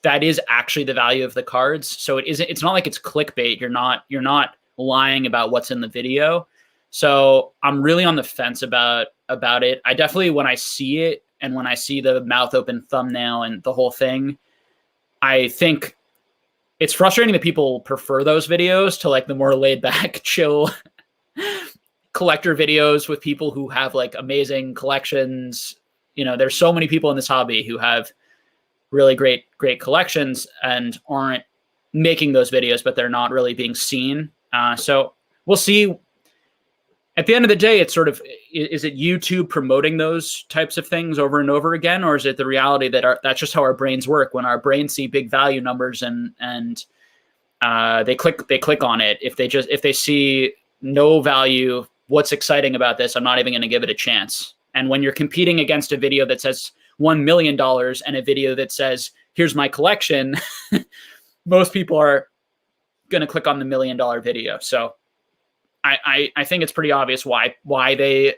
that is actually the value of the cards. So it's not like it's clickbait. You're not lying about what's in the video. So I'm really on the fence about it. I definitely, when I see it and when I see the mouth open thumbnail and the whole thing, I think it's frustrating that people prefer those videos to like the more laid back, chill collector videos with people who have like amazing collections. There's so many people in this hobby who have really great collections and aren't making those videos, but they're not really being seen. So we'll see. At the end of the day, it's sort of, is it YouTube promoting those types of things over and over again? Or is it the reality that that's just how our brains work? When our brains see big value numbers and they click on it. If they see no value, what's exciting about this? I'm not even going to give it a chance. And when you're competing against a video that says $1 million and a video that says, here's my collection, most people are going to click on the $1 million video. So I think it's pretty obvious why they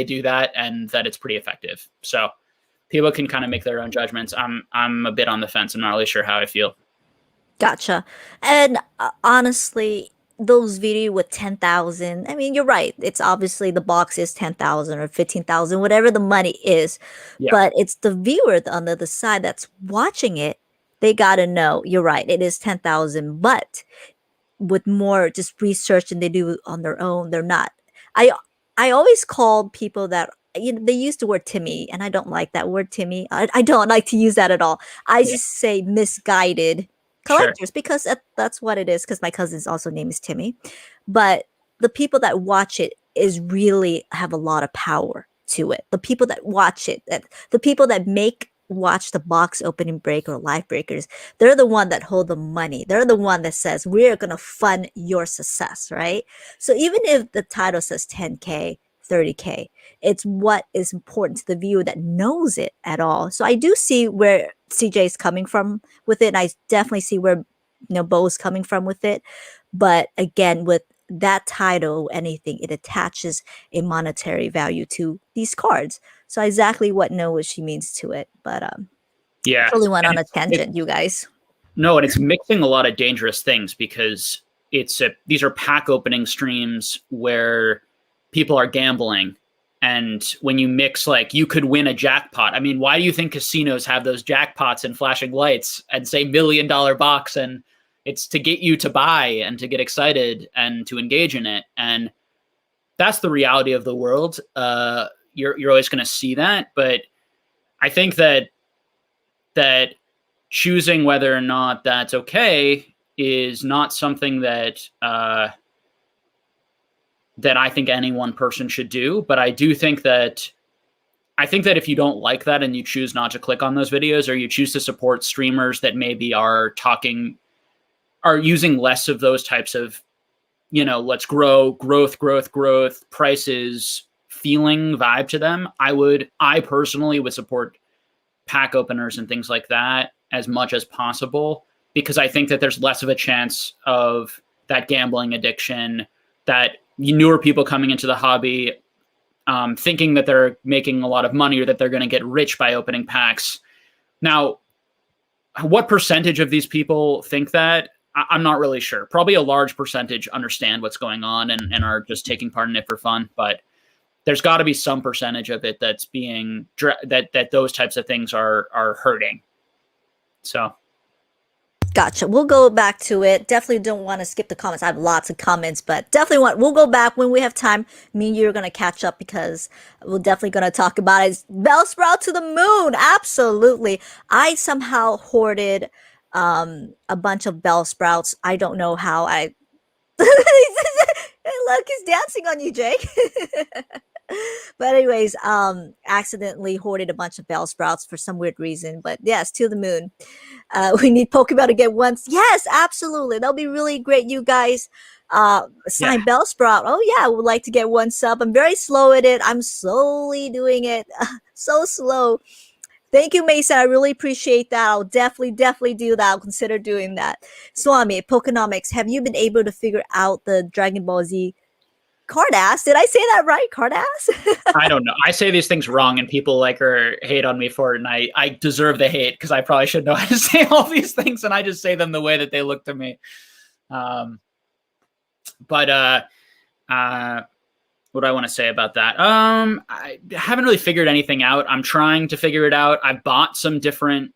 do that, and that it's pretty effective. So people can kind of make their own judgments. I'm a bit on the fence. I'm not really sure how I feel. Gotcha. And honestly, those video with 10,000, I mean, you're right. It's obviously the box is 10,000 or 15,000, whatever the money is. Yeah. But it's the viewer on the other side that's watching it. They got to know, you're right, it is 10,000. But with more just research than they do on their own, they're not. I always call people that, they use the word Timmy, and I don't like that word Timmy. I don't like to use that at all. I just say misguided collectors, because that's what it is, because my cousin's also name is Timmy. But the people that watch it is really have a lot of power to it. The people that watch it, the people that watch the box opening break or live breakers, they're the one that hold the money. They're the one that says, we're going to fund your success, right? So even if the title says 10K, 30K, it's what is important to the viewer that knows it at all. So I do see where CJ is coming from with it. And I definitely see where Bo's coming from with it. But again, with that title, anything, it attaches a monetary value to these cards. So exactly what she means to it. But yeah, really went on a tangent, you guys. No, and it's mixing a lot of dangerous things, because these are pack opening streams where people are gambling. And when you mix, like, you could win a jackpot. I mean, why do you think casinos have those jackpots and flashing lights and say $1 million box? And it's to get you to buy and to get excited and to engage in it. And that's the reality of the world. You're always going to see that. But I think that choosing whether or not that's okay is not something that that I think any one person should do. But I do think that if you don't like that and you choose not to click on those videos, or you choose to support streamers that maybe are using less of those types of, let's growth prices feeling vibe to them, I personally would support pack openers and things like that as much as possible, because I think that there's less of a chance of that gambling addiction, that newer people coming into the hobby thinking that they're making a lot of money or that they're going to get rich by opening packs. Now, what percentage of these people think that? I'm not really sure. Probably a large percentage understand what's going on and are just taking part in it for fun. But there's got to be some percentage of it that's being that those types of things are hurting. So. Gotcha. We'll go back to it. Definitely don't want to skip the comments. I have lots of comments, but definitely we'll go back when we have time. Me and you are going to catch up, because we're definitely going to talk about it. Bellsprout to the moon. Absolutely. I somehow hoarded a bunch of Bellsprouts. I don't know how I... Look, he's dancing on you, Jake. But anyways, accidentally hoarded a bunch of Bellsprouts for some weird reason. But yes, to the moon. We need Pokemon to get once. Yes, absolutely. That'll be really great, you guys. Sign Bellsprout. Oh yeah, I would like to get one sub. I'm very slow at it. I'm slowly doing it. So slow. Thank you, Mason. I really appreciate that. I'll definitely do that. I'll consider doing that. Swami, Pokenomics, have you been able to figure out the Dragon Ball Z Cardass. Did I say that right? Cardass? I don't know. I say these things wrong, and people like hate on me for it, and I deserve the hate because I probably should know how to say all these things, and I just say them the way that they look to me. But what do I want to say about that? I haven't really figured anything out. I'm trying to figure it out. I've bought some different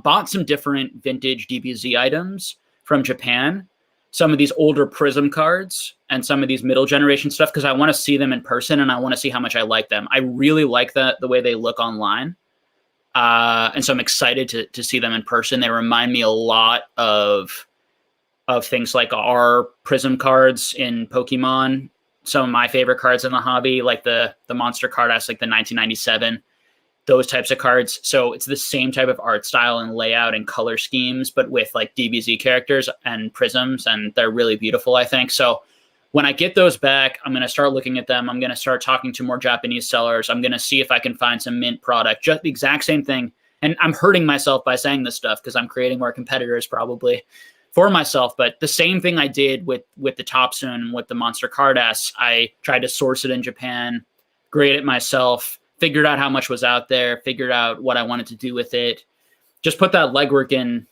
bought some different vintage DBZ items from Japan. Some of these older Prism cards and some of these middle generation stuff because I want to see them in person and I want to see how much I like them. I really like the way they look online. And so I'm excited to see them in person. They remind me a lot of things like our Prism cards in Pokemon. Some of my favorite cards in the hobby, like the Monster card, that's like the 1997. Those types of cards. So it's the same type of art style and layout and color schemes, but with like DBZ characters and prisms, and they're really beautiful, I think. So when I get those back, I'm going to start looking at them. I'm going to start talking to more Japanese sellers. I'm going to see if I can find some mint product, just the exact same thing. And I'm hurting myself by saying this stuff because I'm creating more competitors probably for myself. But the same thing I did with the Topsun, with the Monster Cardass, I tried to source it in Japan, grade it myself, figured out how much was out there, figured out what I wanted to do with it, just put that legwork in,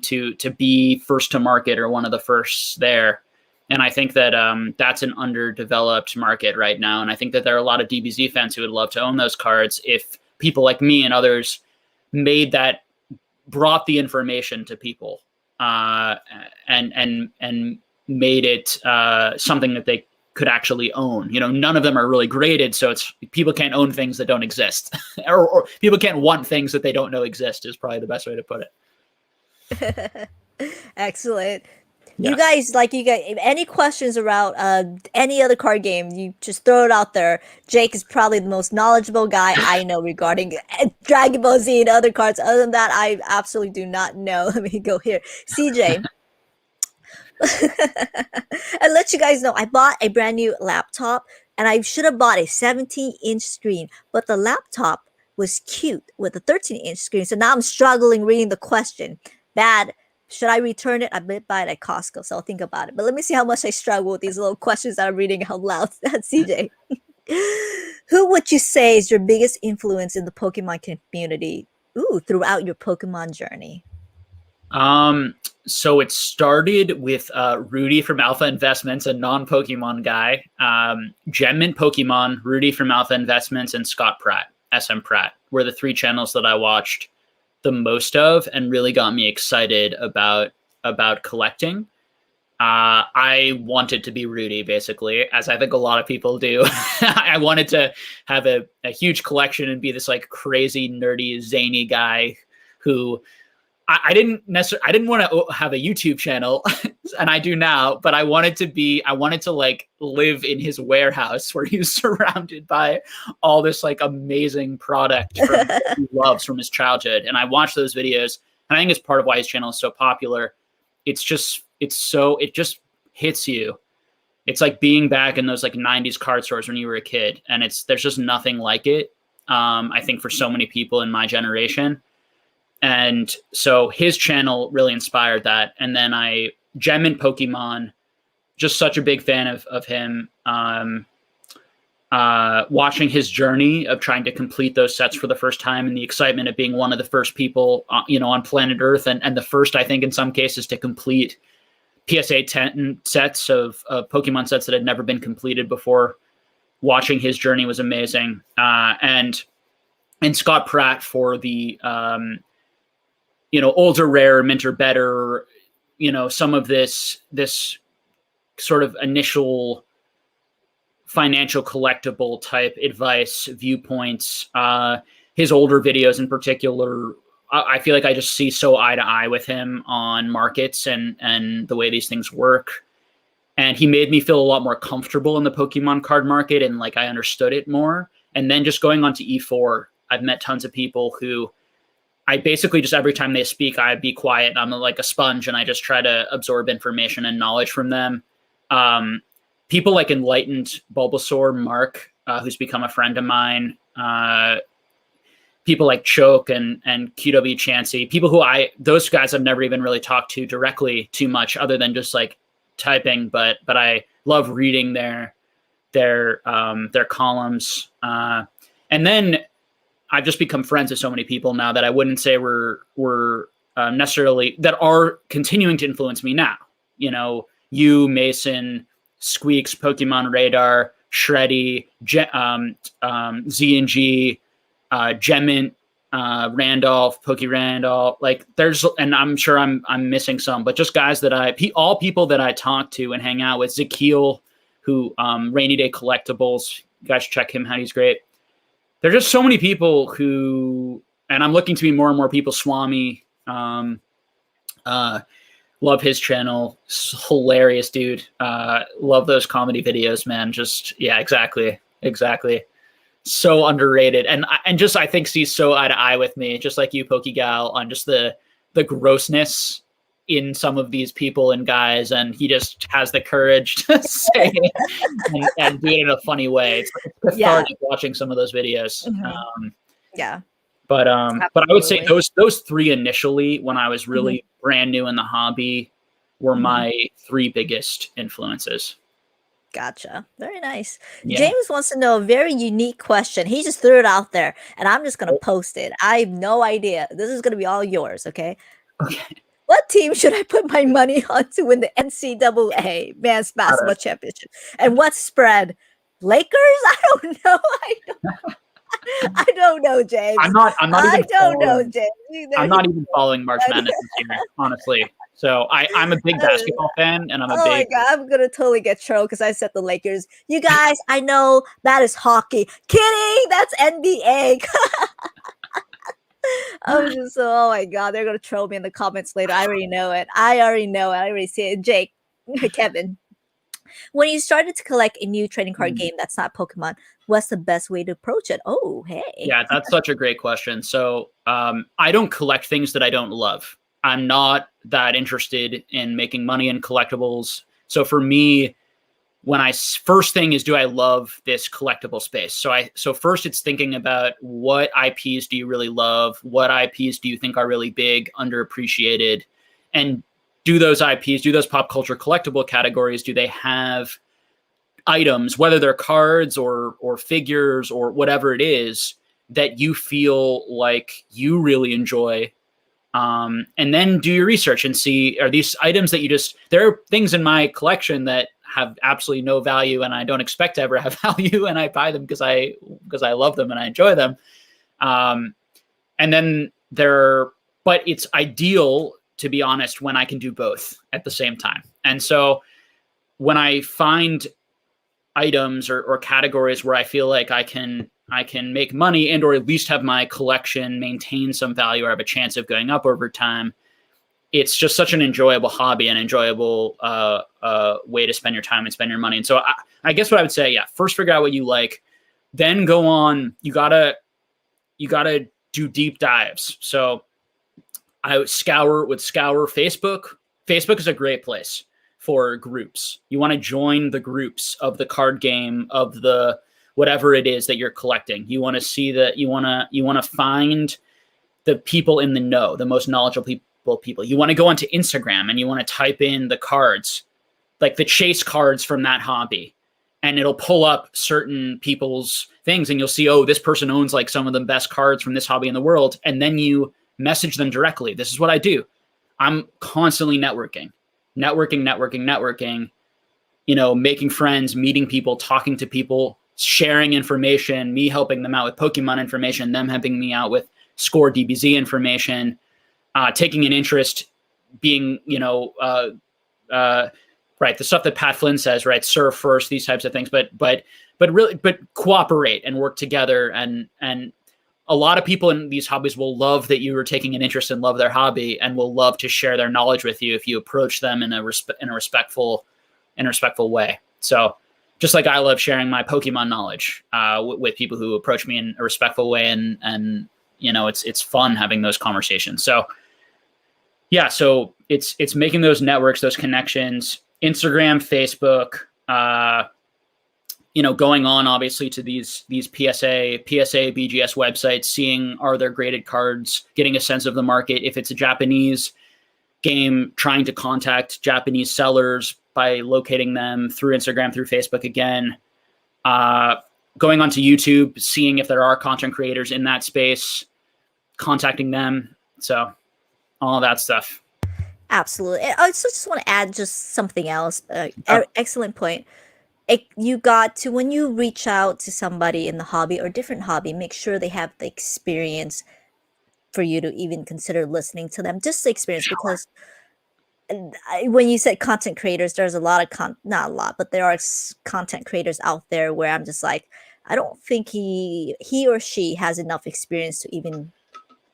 to be first to market or one of the firsts there. And I think that that's an underdeveloped market right now. And I think that there are a lot of DBZ fans who would love to own those cards if people like me and others brought the information to people and made it something that they could actually own. None of them are really graded, so it's people can't own things that don't exist, or people can't want things that they don't know exist is probably the best way to put it. Excellent. Yeah. You guys, any questions around any other card game, you just throw it out there. Jake is probably the most knowledgeable guy I know regarding Dragon Ball Z and other cards. Other than that, I absolutely do not know. Let me go here. CJ. I'll let you guys know, I bought a brand new laptop and I should have bought a 17-inch screen, but the laptop was cute with a 13-inch screen. So now I'm struggling reading the question. Bad. Should I return it? I might buy it at Costco, so I'll think about it. But let me see how much I struggle with these little questions that I'm reading out loud. That's CJ. Who would you say is your biggest influence in the Pokemon community throughout your Pokemon journey? So it started with Rudy from Alpha Investments, a non-Pokemon guy, Gem Mint Pokemon, Rudy from Alpha Investments, and Scott Pratt, SM Pratt, were the three channels that I watched the most of and really got me excited about collecting. I wanted to be Rudy, basically, as I think a lot of people do. I wanted to have a huge collection and be this like crazy, nerdy, zany guy who I didn't want to have a YouTube channel, and I do now, but I wanted to like live in his warehouse where he was surrounded by all this like amazing product he loves from his childhood. And I watched those videos, and I think it's part of why his channel is so popular. It just hits you. It's like being back in those like 90s card stores when you were a kid, and there's just nothing like it. I think for so many people in my generation. And so his channel really inspired that. And then Gem Mint Pokemon, just such a big fan of him. Watching his journey of trying to complete those sets for the first time and the excitement of being one of the first people, on planet Earth and the first, I think, in some cases, to complete PSA 10 sets of Pokemon sets that had never been completed before. Watching his journey was amazing. And Scott Pratt for the older rare, mint or better, some of this sort of initial financial collectible type advice, viewpoints, his older videos in particular. I feel like I just see so eye to eye with him on markets and the way these things work. And he made me feel a lot more comfortable in the Pokemon card market, and like I understood it more. And then just going on to E4, I've met tons of people who I basically just every time they speak, I be quiet. And I'm like a sponge, and I just try to absorb information and knowledge from them. People like Enlightened Bulbasaur, Mark, who's become a friend of mine. People like Choke and QW Chansey, people who those guys I've never even really talked to directly too much, other than just like typing, but I love reading their columns. And then I've just become friends with so many people now that I wouldn't say were necessarily that are continuing to influence me now. You know, you, Mason, Squeaks, Pokemon Radar, Shreddy, Z&G, Gemmint, Randolph, Poke Randolph. Like there's, and I'm sure I'm missing some, but just guys that all people that I talk to and hang out with. Zakeel, who Rainy Day Collectibles. You guys should check him out. He's great. There's just so many people who, and I'm looking to be more and more people. Swami, love his channel. Hilarious dude. Love those comedy videos, man. Just, yeah, exactly. So underrated. And just, I think he's so eye to eye with me, just like you, PokeGal, on just the grossness in some of these people and guys. And he just has the courage to say it and do it in a funny way. It's cathartic watching some of those videos. Mm-hmm. But I would say those three initially, when I was really brand new in the hobby, were my three biggest influences. Gotcha. Very nice. Yeah. James wants to know a very unique question. He just threw it out there, and I'm just going to post it. I have no idea. This is going to be all yours, okay? Okay. What team should I put my money on to win the NCAA Men's Basketball Championship? And what spread? Lakers? I don't know. I don't know, James. I'm not James. I'm not even following March Madness this year, honestly. So I'm a big basketball fan, and my God, I'm gonna totally get trolled because I said the Lakers. You guys, I know that is hockey. Kidding, that's NBA. Oh my God, they're gonna troll me in the comments later. I already know it. I already see it. Jake, Kevin, when you started to collect a new trading card game that's not Pokemon, what's the best way to approach it? Oh, hey. Yeah, that's such a great question. So I don't collect things that I don't love. I'm not that interested in making money in collectibles. So for me, first thing is, do I love this collectible space? So first it's thinking about what IPs do you really love? What IPs do you think are really big, underappreciated? And do those IPs, do those pop culture collectible categories, do they have items, whether they're cards or figures or whatever it is, that you feel like you really enjoy? And then do your research and see, are these items that there are things in my collection that have absolutely no value and I don't expect to ever have value, and I buy them because I love them and I enjoy them. And then but it's ideal, to be honest, when I can do both at the same time. And so when I find items or categories where I feel like I can make money and or at least have my collection maintain some value or have a chance of going up over time, it's just such an enjoyable hobby and enjoyable way to spend your time and spend your money. And so I guess what I would say, yeah, first figure out what you like, then go on. You gotta do deep dives. So I would scour Facebook. Facebook is a great place for groups. You want to join the groups of the card game, of the whatever it is that you're collecting. You want to see that, you want to find the people in the know, the most knowledgeable people. You want to go onto Instagram and you want to type in the cards, like the chase cards from that hobby, and it'll pull up certain people's things and you'll see, oh, this person owns like some of the best cards from this hobby in the world. And then you message them directly. This is what I do. I'm constantly networking, making friends, meeting people, talking to people, sharing information, me helping them out with Pokemon information, them helping me out with Score DBZ information, taking an interest, being, right, the stuff that Pat Flynn says, right, serve first, these types of things, but cooperate and work together. And a lot of people in these hobbies will love that you are taking an interest and love their hobby and will love to share their knowledge with you if you approach them in a respectful way. So just like I love sharing my Pokemon knowledge with people who approach me in a respectful way, and it's fun having those conversations. So yeah, so it's making those networks, those connections, Instagram, Facebook, going on obviously to these PSA, BGS websites, seeing are there graded cards, getting a sense of the market. If it's a Japanese game trying to contact Japanese sellers by locating them through Instagram, through Facebook again, going onto YouTube, seeing if there are content creators in that space, contacting them. So all of that stuff. Absolutely. I also just want to add just something else. Excellent point. You got to, when you reach out to somebody in the hobby or different hobby, make sure they have the experience for you to even consider listening to them. Just the experience, because when you said content creators, there's a lot of not a lot, but there are content creators out there where I'm just like, I don't think he or she has enough experience to even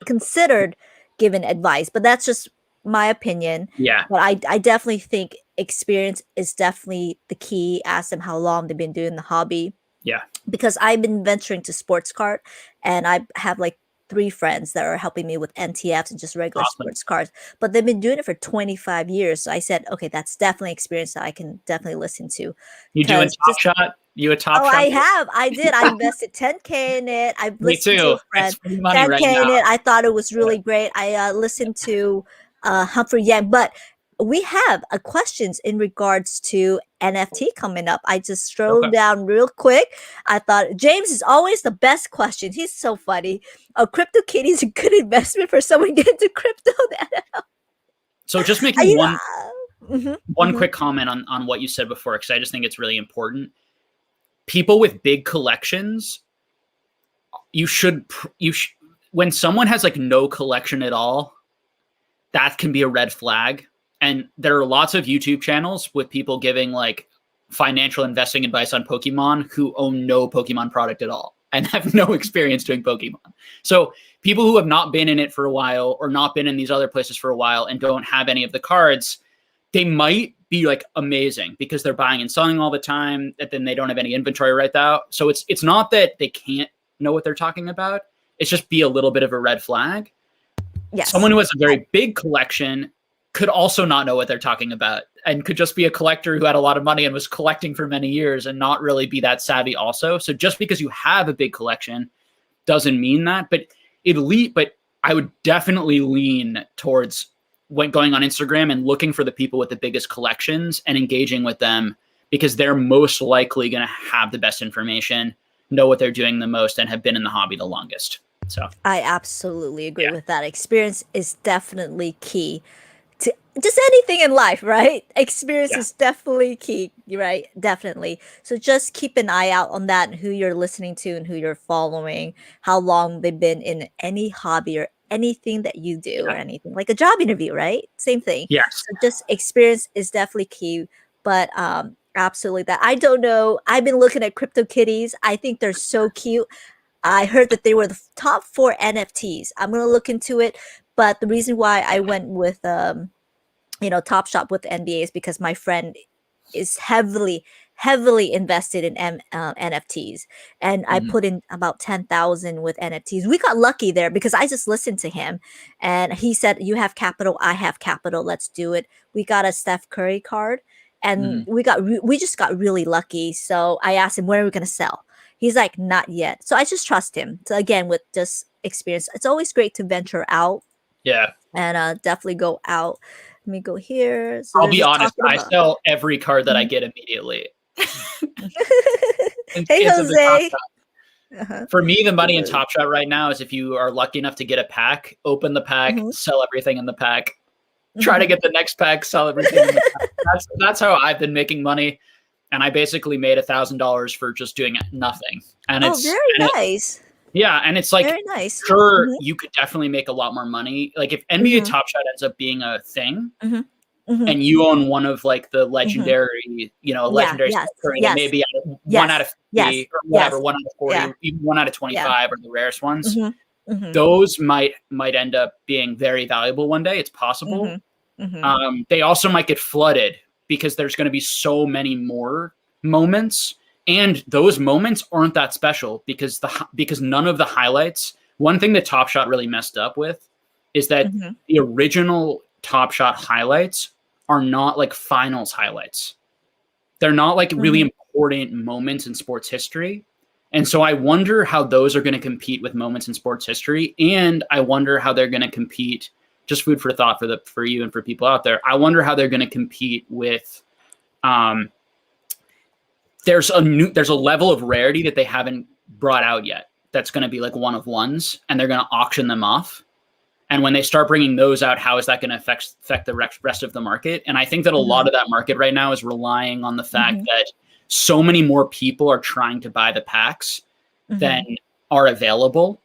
considered giving advice. But that's just my opinion. Yeah. But I definitely think experience is definitely the key. Ask them how long they've been doing the hobby. Yeah. Because I've been venturing to sports card, and I have like 3 friends that are helping me with NTFs and just regular sports cards, but they've been doing it for 25 years. So I said, okay, that's definitely experience that I can definitely listen to. You doing Top Shot? You a Top Shot? I have. I did. I invested 10K in it. I listened to a friend. It's free money right now. In it. I thought it was really great. I listened to Humphrey Yang, but we have questions in regards to NFT coming up. I just scrolled down real quick. I thought James is always the best question. He's so funny. Crypto Kitty is a good investment for someone getting into crypto. So just making one quick comment on what you said before, because I just think it's really important. People with big collections, when someone has like no collection at all, that can be a red flag. And there are lots of YouTube channels with people giving like financial investing advice on Pokemon who own no Pokemon product at all and have no experience doing Pokemon. So people who have not been in it for a while or not been in these other places for a while and don't have any of the cards, they might be like amazing because they're buying and selling all the time, and then they don't have any inventory right now. So it's not that they can't know what they're talking about. It's just be a little bit of a red flag. Yes. Someone who has a very big collection could also not know what they're talking about and could just be a collector who had a lot of money and was collecting for many years and not really be that savvy also. So just because you have a big collection doesn't mean that, but I would definitely lean towards going on Instagram and looking for the people with the biggest collections and engaging with them, because they're most likely going to have the best information, know what they're doing the most, and have been in the hobby the longest. So I absolutely agree with that. Experience is definitely key to just anything in life, right? Experience is definitely key, right? Definitely. So just keep an eye out on that, who you're listening to and who you're following, how long they've been in any hobby or anything that you do, or anything like a job interview, right? Same thing. Yes. So just experience is definitely key. But absolutely that. I don't know. I've been looking at Crypto Kitties. I think they're so cute. I heard that they were the top 4 NFTs. I'm going to look into it. But the reason why I went with, Top Shop with the NBA is because my friend is heavily invested in NFTs. And I put in about 10,000 with NFTs. We got lucky there because I just listened to him. And he said, you have capital, I have capital. Let's do it. We got a Steph Curry card. And we just got really lucky. So I asked him, when are we going to sell? He's like, not yet. So I just trust him. So again, with just experience, it's always great to venture out. Yeah. And definitely go out. Let me go here. So I'll be honest. I sell every card that I get immediately. Hey, Jose. For me, the money in Top Shot right now is if you are lucky enough to get a pack, open the pack, sell everything in the pack, try to get the next pack, sell everything in the pack. That's how I've been making money. And I basically made $1,000 for just doing nothing. And it's very nice. And it's like, very nice. Sure, you could definitely make a lot more money. Like if NBA Top Shot ends up being a thing, and you own one of like the legendary, legendary and maybe 1 out of 50 or whatever, 1 out of 40, even 1 out of 25 are the rarest ones. Those might end up being very valuable one day. It's possible. They also might get flooded because there's going to be so many more moments, and those moments aren't that special because none of the highlights. One thing that Top Shot really messed up with is that the original Top Shot highlights are not like finals highlights. They're not like really important moments in sports history. And so I wonder how those are going to compete with moments in sports history. And I wonder how they're going to compete just food for thought for you and for people out there. I wonder how they're going to compete with. There's a level of rarity that they haven't brought out yet. That's going to be like one of ones, and they're going to auction them off. And when they start bringing those out, how is that going to affect the rest of the market? And I think that a lot of that market right now is relying on the fact that so many more people are trying to buy the packs than are available.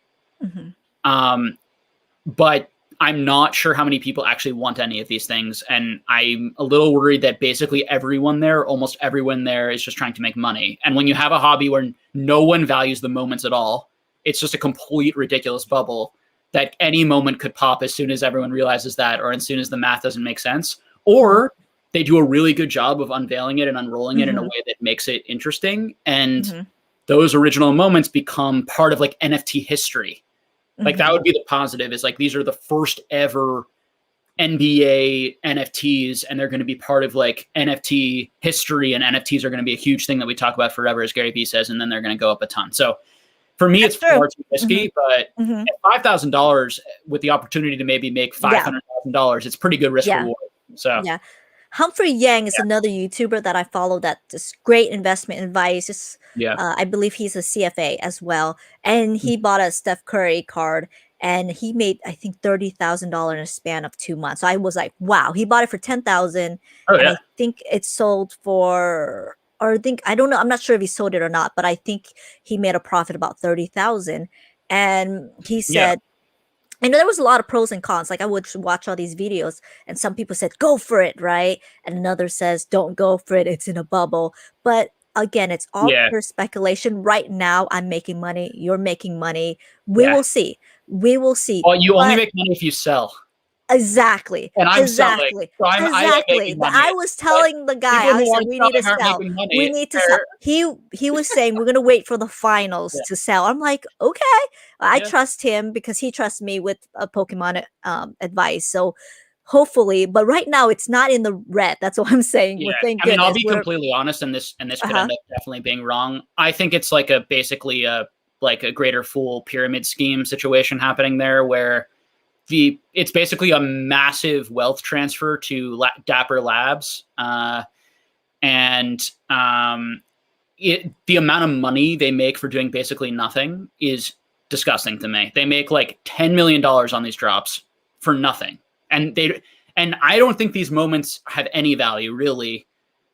But I'm not sure how many people actually want any of these things. And I'm a little worried that basically almost everyone there is just trying to make money. And when you have a hobby where no one values the moments at all, it's just a complete ridiculous bubble that any moment could pop as soon as everyone realizes that, or as soon as the math doesn't make sense, or they do a really good job of unveiling it and unrolling it in a way that makes it interesting. And those original moments become part of like NFT history. Like that would be the positive, is like, these are the first ever NBA NFTs, and they're going to be part of like NFT history, and NFTs are going to be a huge thing that we talk about forever, as Gary Vee says, and then they're going to go up a ton. So for me, it's far too risky, but at $5,000 with the opportunity to maybe make $500,000, it's pretty good risk reward. So Humphrey Yang is another YouTuber that I follow that just great investment advice. I believe he's a CFA as well. And he bought a Steph Curry card, and he made, I think, $30,000 in a span of 2 months. So I was like, wow, he bought it for $10,000. And I think it sold for, I don't know, I'm not sure if he sold it or not, but I think he made a profit about $30,000. And he said, I know there was a lot of pros and cons. Like, I would watch all these videos, and some people said, go for it, right? And another says, don't go for it, it's in a bubble. But again, it's all pure speculation. Right now, I'm making money. You're making money. We will see. We will see. Well, you only make money if you sell. Exactly. And I'm selling. So Exactly. But I was telling the guy, I said, we need to sell. We need to sell. He was saying, we're going to wait for the finals to sell. I'm like, okay. I trust him because he trusts me with a Pokemon advice. So hopefully, but right now it's not in the red. That's what I'm saying. I mean, I'll be completely honest, and this could end up definitely being wrong. I think it's like basically a greater fool pyramid scheme situation happening there, where it's basically a massive wealth transfer to Dapper Labs, and the amount of money they make for doing basically nothing is disgusting to me. They make like $10 million on these drops for nothing, and I don't think these moments have any value really,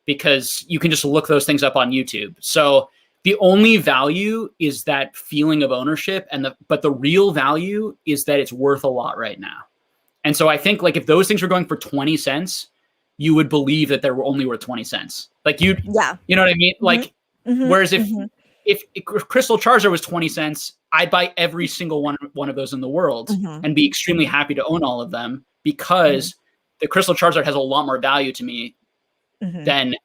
because you can just look those things up on YouTube. So the only value is that feeling of ownership, but the real value is that it's worth a lot right now. And so I think like if those things were going for 20 cents, you would believe that they were only worth 20 cents. Like you know what I mean? Like, whereas if Crystal Charizard was 20 cents, I'd buy every single one of those in the world and be extremely happy to own all of them, because the Crystal Charizard has a lot more value to me than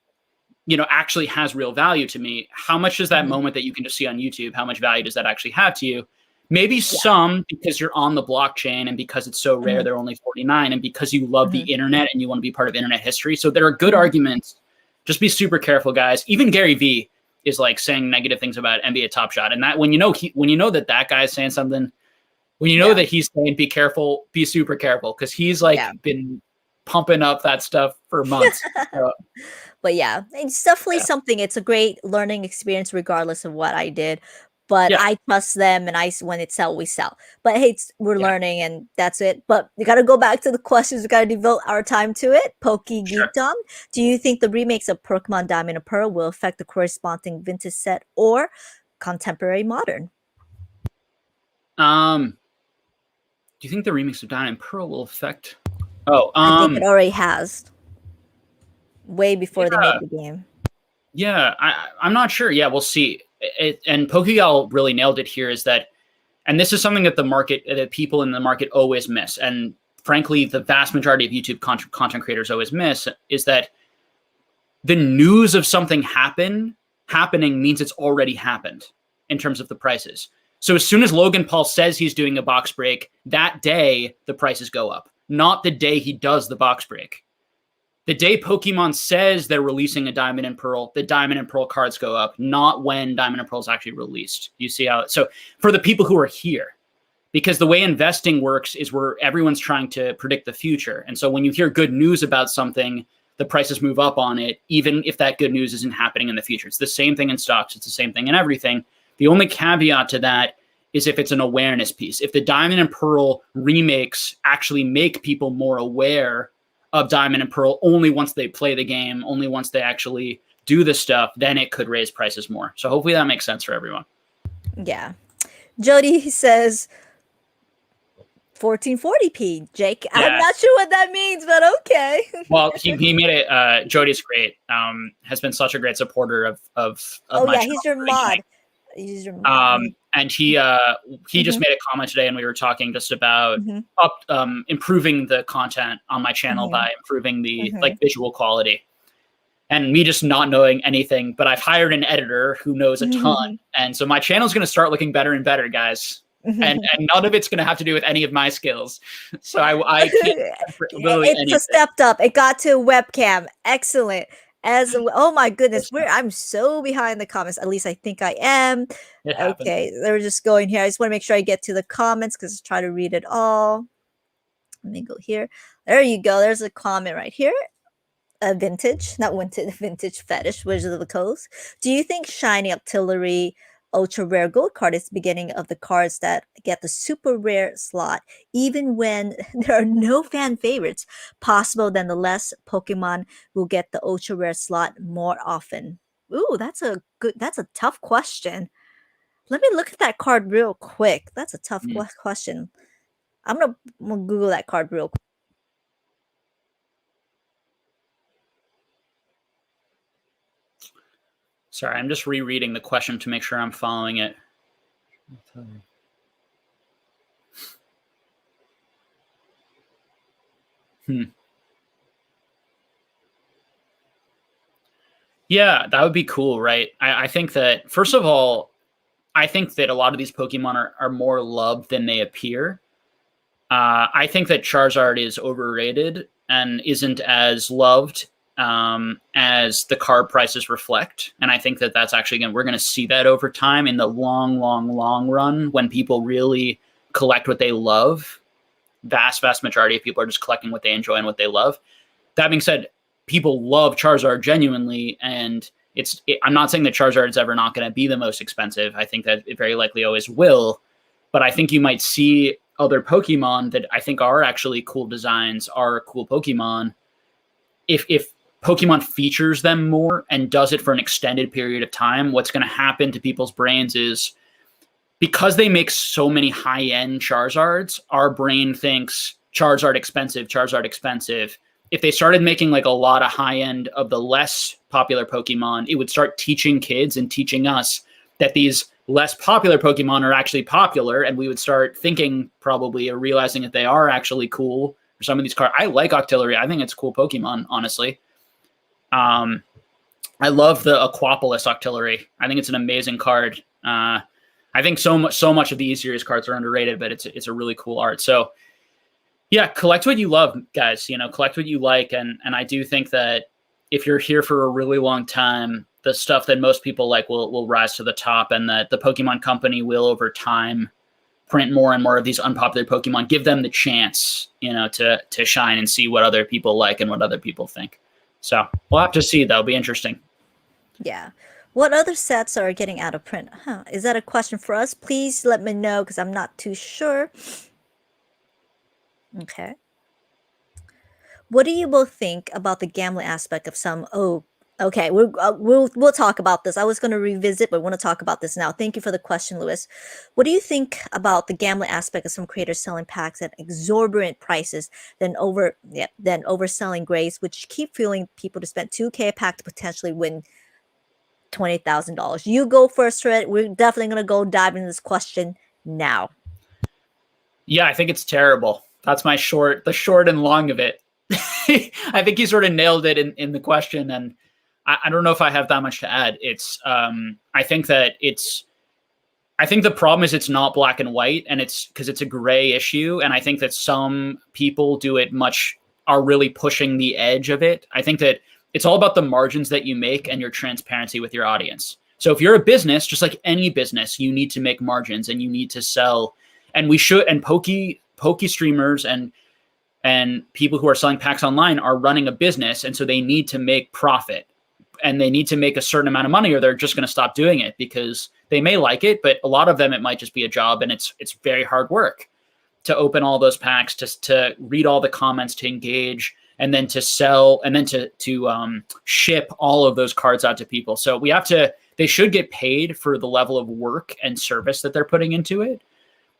actually has real value to me. How much does that moment that you can just see on YouTube, how much value does that actually have to you? Maybe some, because you're on the blockchain, and because it's so rare, they're only 49, and because you love the internet and you want to be part of internet history. So there are good arguments. Just be super careful, guys. Even Gary Vee is like saying negative things about NBA Top Shot. And that when you know that guy is saying something, when you know that he's saying be careful, be super careful, because he's like been pumping up that stuff for months. But yeah, it's definitely something. It's a great learning experience, regardless of what I did. But I trust them, and when it sells, we sell. But hey, we're learning, and that's it. But we got to go back to the questions. We got to devote our time to it. PokeGeekdom. Do you think the remakes of Pokemon Diamond and Pearl will affect the corresponding vintage set or contemporary modern? Do you think the remakes of Diamond and Pearl will affect? I think it already has. Way before they made the game. Yeah, I'm not sure. Yeah, we'll see. And PokeGal really nailed it here, is that, and this is something that that people in the market always miss, and frankly, the vast majority of YouTube content creators always miss, is that the news of something happening means it's already happened in terms of the prices. So as soon as Logan Paul says he's doing a box break, that day the prices go up, not the day he does the box break. The day Pokemon says they're releasing a Diamond and Pearl, the Diamond and Pearl cards go up, not when Diamond and Pearl is actually released. You see how? So for the people who are here, because the way investing works is where everyone's trying to predict the future. And so when you hear good news about something, the prices move up on it, even if that good news isn't happening in the future. It's the same thing in stocks. It's the same thing in everything. The only caveat to that is if it's an awareness piece. If the Diamond and Pearl remakes actually make people more aware of Diamond and Pearl only once they play the game, only once they actually do the stuff, then it could raise prices more. So hopefully that makes sense for everyone. Yeah. Jody says 1440p. Jake, yeah. I'm not sure what that means, but okay. Well, he made it. Jody's great. Has been such a great supporter of oh my yeah, he's your mod. He's your mod. And he just made a comment today, and we were talking just about improving the content on my channel by improving the like visual quality. And me just not knowing anything, but I've hired an editor who knows a ton, and so my channel's going to start looking better and better, guys. And none of it's going to have to do with any of my skills. So I can't literally it's a stepped up. It got to webcam. Excellent. Oh my goodness, I'm so behind the comments. At least I think I am. Okay, they're just going here. I just want to make sure I get to the comments because I try to read it all. Let me go here. There you go. There's a comment right here. Vintage fetish, Wizard of the Coast. Do you think shiny artillery ultra rare gold card is the beginning of the cards that get the super rare slot, even when there are no fan favorites? Possible then the less Pokemon will get the ultra rare slot more often. Ooh, that's a tough question. Let me look at that card real quick. That's a tough question. I'm gonna Google that card real quick. Sorry, I'm just rereading the question to make sure I'm following it. Yeah, that would be cool, right? I think that, first of all, I think that a lot of these Pokemon are more loved than they appear. I think that Charizard is overrated and isn't as loved as the card prices reflect. And I think that that's actually we're going to see that over time in the long run when people really collect what they love. Vast majority of people are just collecting what they enjoy and what they love. That being said, people love Charizard genuinely, and I'm not saying that Charizard is ever not going to be the most expensive. I think that it very likely always will, but I think you might see other Pokemon that I think are actually cool designs, are cool Pokemon. If Pokemon features them more and does it for an extended period of time, what's going to happen to people's brains is, because they make so many high-end Charizards, our brain thinks Charizard expensive. If they started making like a lot of high-end of the less popular Pokemon, it would start teaching kids and teaching us that these less popular Pokemon are actually popular, and we would start thinking probably or realizing that they are actually cool for some of these cards. I like Octillery. I think it's a cool Pokemon, honestly. I love the Aquapolis Octillery. I think it's an amazing card. I think so much of the E-Series cards are underrated, but it's a really cool art. So yeah, collect what you love, guys. Collect what you like, and I do think that if you're here for a really long time, the stuff that most people like will rise to the top, and that the Pokemon Company will over time print more and more of these unpopular Pokemon, give them the chance, to shine and see what other people like and what other people think. So we'll have to see. That'll be interesting. Yeah. What other sets are getting out of print? Is that a question for us? Please let me know, because I'm not too sure. Okay. What do you both think about the gambling aspect of some? Oh, okay. We'll talk about this. I was going to revisit, but I want to talk about this now. Thank you for the question, Lewis. What do you think about the gambling aspect of some creators selling packs at exorbitant prices, then overselling grades, which keep fueling people to spend $2K a pack to potentially win $20,000? You go first, Fred. We're definitely going to go dive into this question now. Yeah, I think it's terrible. That's the short and long of it. I think you sort of nailed it in the question, and I don't know if I have that much to add. It's I think the problem is it's not black and white, and it's because it's a gray issue, and I think that some people are really pushing the edge of it. I think that it's all about the margins that you make and your transparency with your audience. So if you're a business, just like any business, you need to make margins and you need to sell And we should, and Poke streamers and people who are selling packs online are running a business, and so they need to make profit, and they need to make a certain amount of money, or they're just going to stop doing it, because they may like it, but a lot of them, it might just be a job, and it's very hard work to open all those packs, to read all the comments, to engage, and then to sell, and then to ship all of those cards out to people. So they should get paid for the level of work and service that they're putting into it.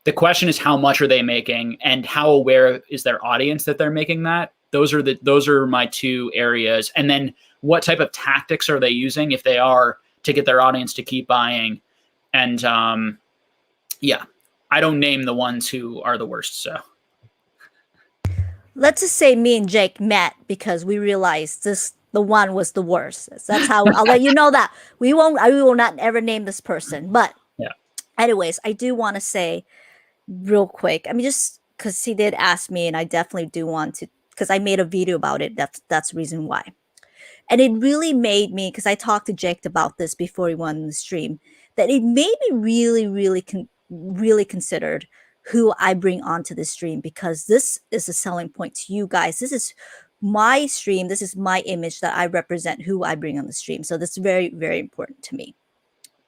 The question is, how much are they making, and how aware is their audience that they're making that? Those are my two areas. And then what type of tactics are they using, if they are, to get their audience to keep buying? And yeah, I don't name the ones who are the worst. So let's just say me and Jake met because we realized the one was the worst. That's how I'll let you know that I will not ever name this person. But yeah, anyways, I do want to say real quick, I mean, just because he did ask me, and I definitely do want to, because I made a video about it. That's the reason why. And it really made me, because I talked to Jake about this before he went on the stream, that it made me really, really considered who I bring onto the stream, because this is a selling point to you guys. This is my stream. This is my image that I represent, who I bring on the stream. So that's very, very important to me.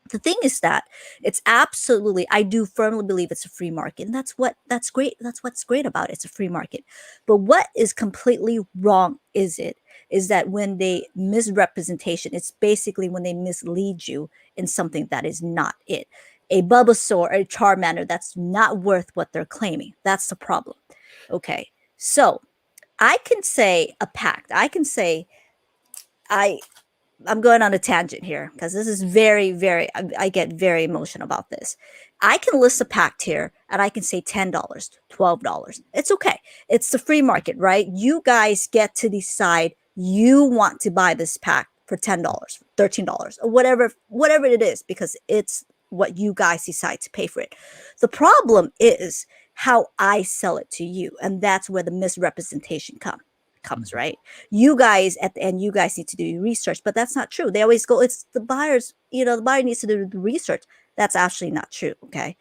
The thing is that it's absolutely, I do firmly believe it's a free market, and that's great. That's what's great about it. It's a free market. But what is completely wrong is that when they misrepresentation, it's basically when they mislead you in something that is not it. A Bulbasaur or a Charmander that's not worth what they're claiming. That's the problem. Okay. So I can say a pact. I can say I'm going on a tangent here because this is very, very, I get very emotional about this. I can list a pack here and I can say $10, $12. It's okay. It's the free market, right? You guys get to decide you want to buy this pack for $10, $13, or whatever it is, because it's what you guys decide to pay for it. The problem is how I sell it to you. And that's where the misrepresentation comes, right? You guys at the end, you guys need to do your research, but that's not true. They always go, it's the buyers, the buyer needs to do the research. That's actually not true. Okay.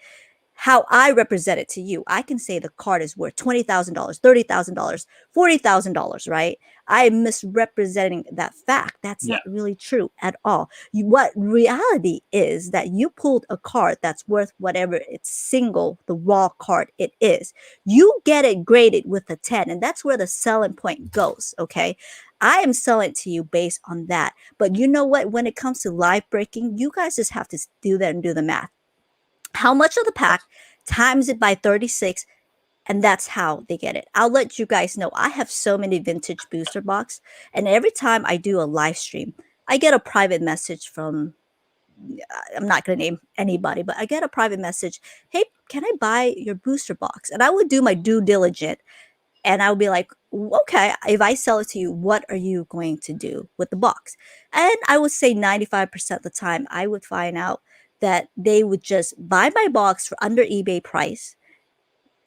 How I represent it to you, I can say the card is worth $20,000, $30,000, $40,000, right? I am misrepresenting that fact. That's not really true at all. What reality is that you pulled a card that's worth whatever it's single, the raw card it is. You get it graded with a 10, and that's where the selling point goes, okay? I am selling to you based on that. But you know what? When it comes to live breaking, you guys just have to do that and do the math. How much of the pack times it by 36, and that's how they get it. I'll let you guys know. I have so many vintage booster box, and every time I do a live stream, I get a private message from, I'm not going to name anybody, but I get a private message. Hey, can I buy your booster box? And I would do my due diligence, and I would be like, okay, if I sell it to you, what are you going to do with the box? And I would say 95% of the time, I would find out that they would just buy my box for under eBay price,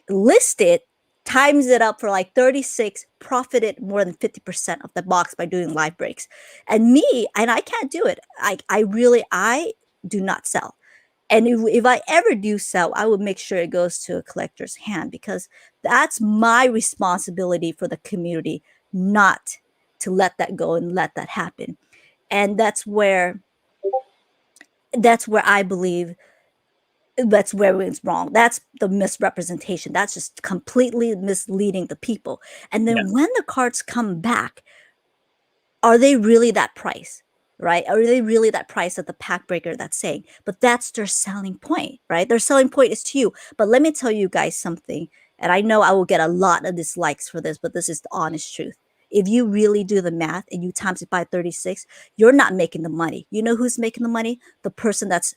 list it, times it up for like 36, profited more than 50% of the box by doing live breaks. And I can't do it. I do not sell. And if I ever do sell, I would make sure it goes to a collector's hand, because that's my responsibility for the community, not to let that go and let that happen. And that's where I believe that's where it's wrong. That's the misrepresentation. That's just completely misleading the people. And then when the cards come back, are they really that price? Right? Are they really that price that the pack breaker that's saying? But that's their selling point, right? Their selling point is to you. But let me tell you guys something. And I know I will get a lot of dislikes for this, but this is the honest truth. If you really do the math and you times it by 36, you're not making the money. You know who's making the money? The person that's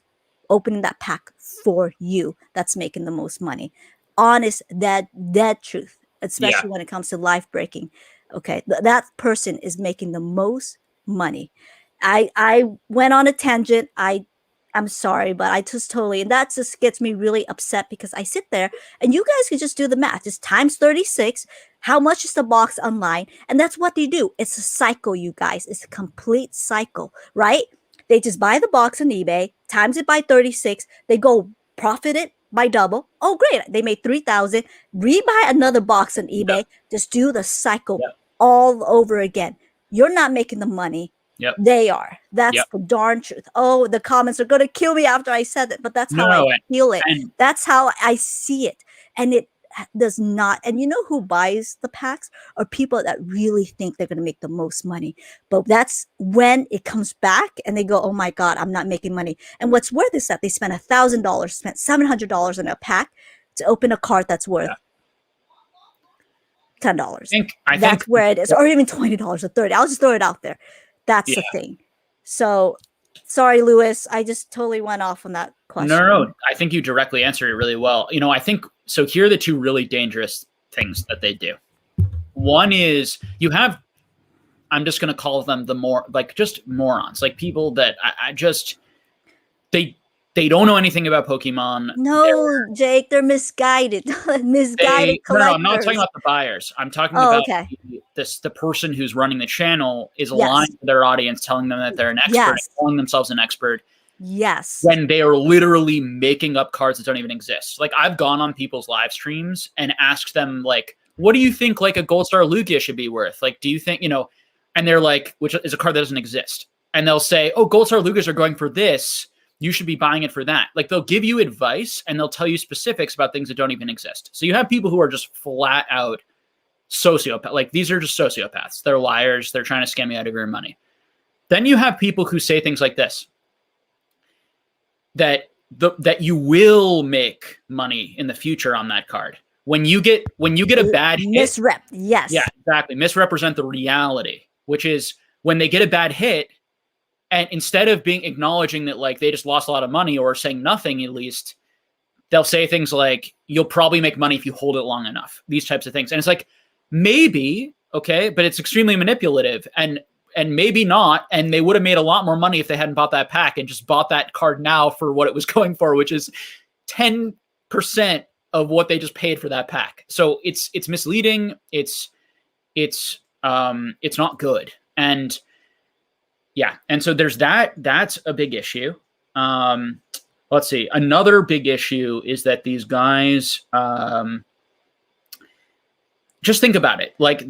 opening that pack for you, that's making the most money. Honest, that truth, especially when it comes to life breaking. Okay, that person is making the most money. I went on a tangent. I'm sorry, but I just totally, and that just gets me really upset, because I sit there and you guys can just do the math. Just times 36. How much is the box online? And that's what they do. It's a cycle, you guys. It's a complete cycle, right? They just buy the box on eBay, times it by 36. They go profit it buy double. Oh, great. They made 3,000. Rebuy another box on eBay. Just do the cycle all over again. You're not making the money. They are. That's the darn truth. Oh, the comments are going to kill me after I said it, but that's how I feel it. That's how I see it. And it does not. And you know who buys the packs are people that really think they're going to make the most money. But that's when it comes back and they go, oh my God, I'm not making money. And what's worth is that they spent $1,000, spent $700 in a pack to open a card that's worth $10. I think where it is, or even $20 or $30. I'll just throw it out there. That's the thing. So sorry, Lewis. I just totally went off on that question. No. I think you directly answered it really well. You know, I think so. Here are the two really dangerous things that they do. One is you have, I'm just going to call them the more like just morons, like people that I just, they don't know anything about Pokemon. No, Jake, they're misguided. Misguided collectors. No, I'm not talking about the buyers. I'm talking about the person who's running the channel is aligned to their audience, telling them that they're an expert, and calling themselves an expert. Yes. When they are literally making up cards that don't even exist. Like I've gone on people's live streams and asked them like, what do you think like a Gold Star Lugia should be worth? Like, do you think, you know, and they're like, which is a card that doesn't exist. And they'll say, oh, Gold Star Lugias are going for this. You should be buying it for that. Like they'll give you advice and they'll tell you specifics about things that don't even exist. So you have people who are just flat out sociopath. Like these are just sociopaths. They're liars. They're trying to scam you out of your money. Then you have people who say things like this, that you will make money in the future on that card. When you get a bad hit. Misrep. Yes. Yeah, exactly. Misrepresent the reality, which is when they get a bad hit, and instead of acknowledging that like they just lost a lot of money or saying nothing, at least they'll say things like, you'll probably make money if you hold it long enough, these types of things. And it's like, maybe, okay, but it's extremely manipulative and maybe not. And they would have made a lot more money if they hadn't bought that pack and just bought that card now for what it was going for, which is 10% of what they just paid for that pack. So it's misleading. It's not good. And yeah. And so there's that. That's a big issue. Let's see. Another big issue is that these guys, just think about it. Like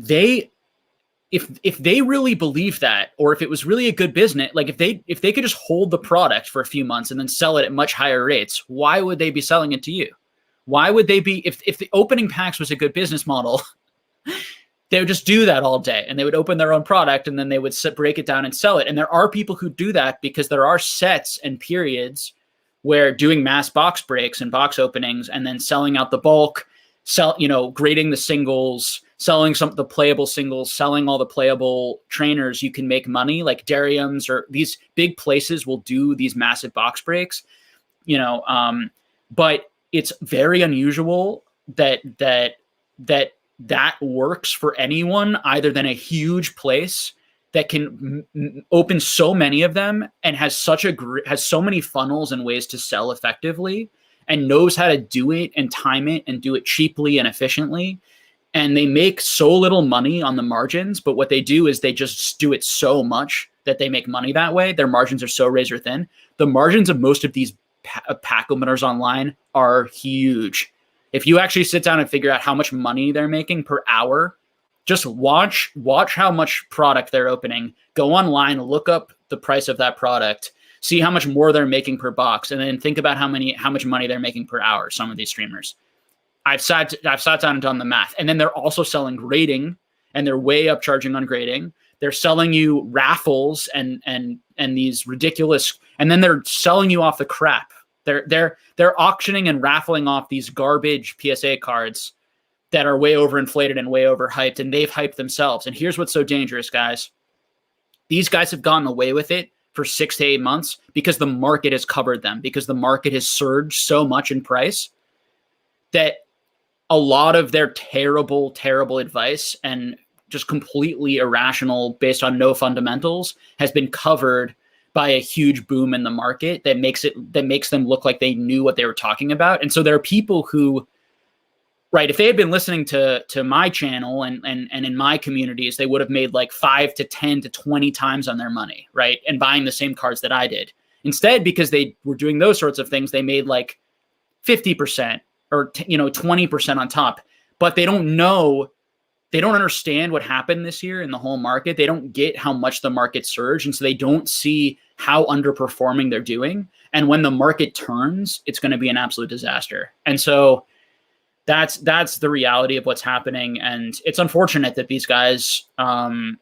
if they really believe that, or if it was really a good business, like if they could just hold the product for a few months and then sell it at much higher rates, why would they be selling it to you? Why would they be, if the opening packs was a good business model, they would just do that all day and they would open their own product and then they would break it down and sell it. And there are people who do that because there are sets and periods where doing mass box breaks and box openings and then selling out the bulk, grading the singles, selling some of the playable singles, selling all the playable trainers, you can make money. Like Darium's or these big places will do these massive box breaks, but it's very unusual that works for anyone other than a huge place that can open so many of them and has so many funnels and ways to sell effectively and knows how to do it and time it and do it cheaply and efficiently. And they make so little money on the margins, but what they do is they just do it so much that they make money that way. Their margins are so razor thin. The margins of most of these pack openers online are huge. If you actually sit down and figure out how much money they're making per hour, just watch how much product they're opening, go online, look up the price of that product, see how much more they're making per box, and then think about how much money they're making per hour, some of these streamers. I've sat down and done the math. And then they're also selling grading, and they're way up charging on grading. They're selling you raffles and these ridiculous, and then they're selling you off the crap. They're auctioning and raffling off these garbage PSA cards that are way overinflated and way overhyped, and they've hyped themselves. And here's what's so dangerous, guys. These guys have gotten away with it for 6 to 8 months because the market has covered them, because the market has surged so much in price that a lot of their terrible, terrible advice and just completely irrational based on no fundamentals has been covered by a huge boom in the market that makes them look like they knew what they were talking about. And so there are people who, right, if they had been listening to my channel and in my communities, they would have made like 5 to 10 to 20 times on their money, right? And buying the same cards that I did. Instead, because they were doing those sorts of things, they made like 50% or 20% on top, but they don't know, they don't understand what happened this year in the whole market. They don't get how much the market surged, and so they don't see how underperforming they're doing. And when the market turns, it's going to be an absolute disaster. And so that's the reality of what's happening. And it's unfortunate that these guys, haven't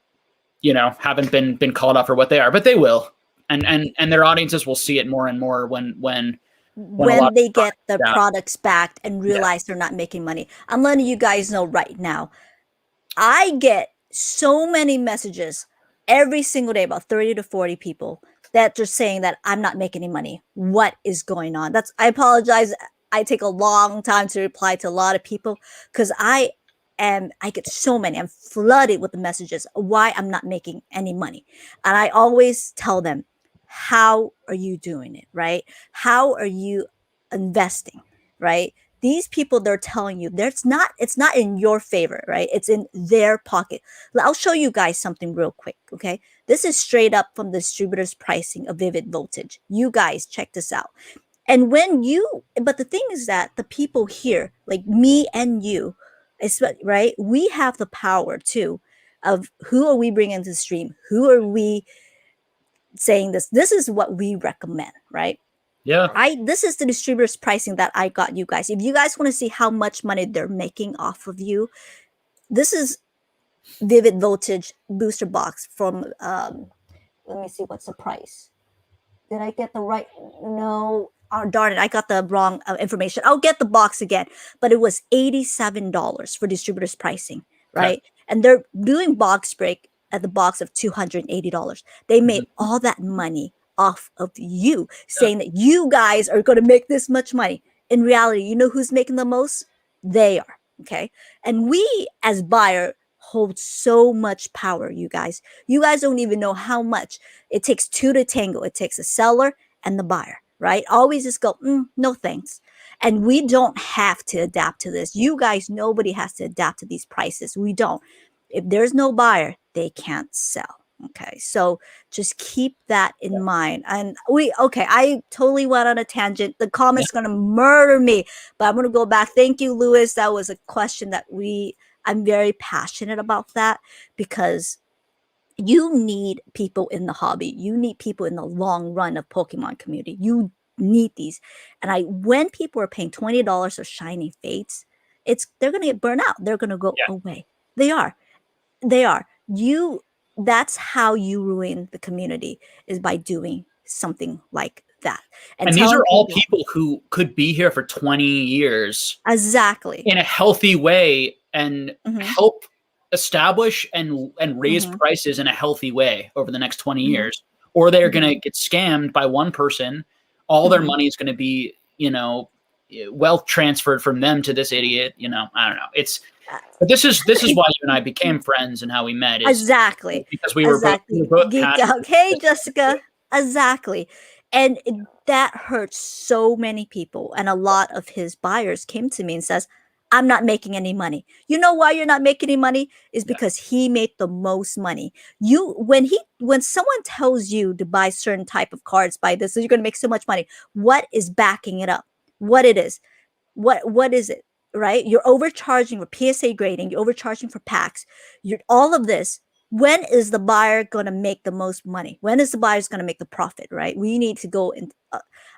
been called out for what they are, but they will. And their audiences will see it more and more when they get the products back and realize they're not making money. I'm letting you guys know right now. I get so many messages every single day, about 30 to 40 people that are saying that I'm not making any money. What is going on? I apologize. I take a long time to reply to a lot of people because I get so many. I'm flooded with the messages why I'm not making any money. And I always tell them, how are you doing it, right? How are you investing, right? These people, they're telling you it's not in your favor, right? It's in their pocket. I'll show you guys something real quick, okay? This is straight up from the distributor's pricing of Vivid Voltage. You guys check this out. And but the thing is that the people here, like me and you, right? We have the power too of who are we bringing to the stream? Who are we saying this? This is what we recommend, right? Yeah. This is the distributor's pricing that I got you guys. If you guys want to see how much money they're making off of you, this is Vivid Voltage booster box from, let me see, what's the price? Did I get the right? No. Oh, darn it. I got the wrong information. I'll get the box again. But it was $87 for distributor's pricing, right? Okay. And they're doing box break at the box of $280. They made all that money off of you, saying that you guys are going to make this much money. In reality, you know who's making the most? They are. Okay. And we as buyer hold so much power, you guys. You guys don't even know how much it takes two to tango. It takes a seller and the buyer, right? Always just go, no thanks. And we don't have to adapt to this. You guys, nobody has to adapt to these prices. We don't. If there's no buyer, they can't sell. Okay, so just keep that in mind. And I totally went on a tangent. The comment's gonna murder me, but I'm gonna go back. Thank you, Lewis. That was a question that I'm very passionate about that, because you need people in the hobby. You need people in the long run of Pokemon community. You need these. And when people are paying $20 for shiny fates, they're gonna get burned out. They're gonna go away. They are. That's how you ruin the community, is by doing something like that. And these are all people who could be here for 20 years. Exactly. In a healthy way, and help establish and raise prices in a healthy way over the next 20 years. Or they're going to get scammed by one person. All their money is going to be, wealth transferred from them to this idiot. I don't know. But this is why you and I became friends and how we met. Exactly. Because we were both passionate. Hey, Jessica. Exactly. And that hurts so many people. And a lot of his buyers came to me and says, I'm not making any money. You know why you're not making any money? Is because he made the most money. When someone tells you to buy certain type of cards, buy this, so you're going to make so much money, what is backing it up? What it is? What is it? Right? You're overcharging for PSA grading. You're overcharging for packs. All of this. When is the buyer going to make the most money? When is the buyer's going to make the profit, right? We need to go in.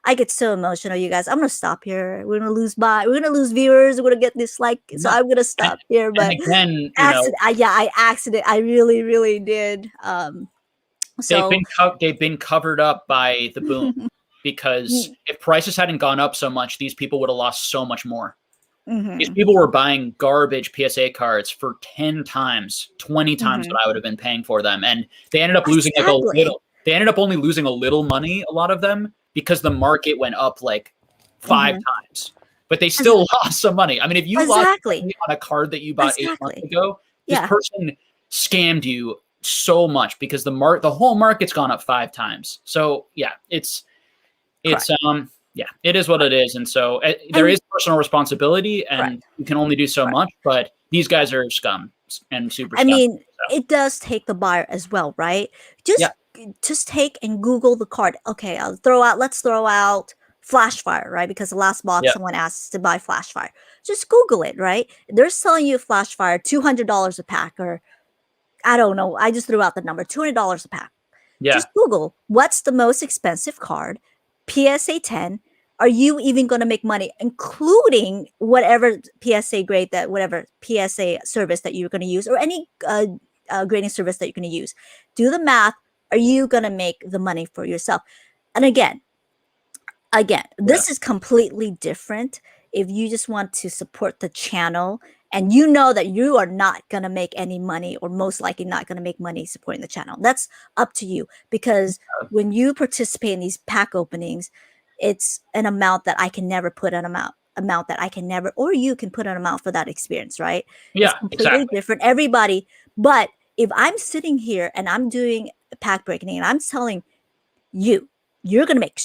I get so emotional, you guys. I'm going to stop here. We're going to lose viewers. We're going to get disliked. So I'm going to stop here. But again, I really, really did. So they've been covered up by the boom, because if prices hadn't gone up so much, these people would have lost so much more. These people were buying garbage PSA cards for 10 times, 20 times what I would have been paying for them. And they ended up losing like a little. They ended up only losing a little money, a lot of them, because the market went up like 5 times. But they still lost some money. I mean, if you lost money on a card that you bought 8 months ago, this person scammed you so much, because the whole market's gone up 5 times. So yeah, it is what it is. And so there is personal responsibility, and you can only do so much, but these guys are scum and super scum. I mean, it does take the buyer as well, right? Just take and Google the card. Okay, let's throw out Flashfire, right? Because the last box Yep. someone asked to buy Flashfire. Just Google it, right? They're selling you Flashfire $200 a pack, or I don't know. I just threw out the number $200 a pack. Yeah. Just Google what's the most expensive card, PSA 10. Are you even going to make money, including whatever PSA grade that whatever PSA service that you're going to use, or any grading service that you're going to use? Do the math. Are you going to make the money for yourself? And again, this is completely different. If you just want to support the channel and you know that you are not going to make any money, or most likely not going to make money supporting the channel, that's up to you. Because when you participate in these pack openings, it's an amount that I can never put an amount that I can never, or you can put an amount for that experience, right? Yeah, it's completely different. Everybody. But if I'm sitting here and I'm doing a pack breaking and I'm telling you, you're going to make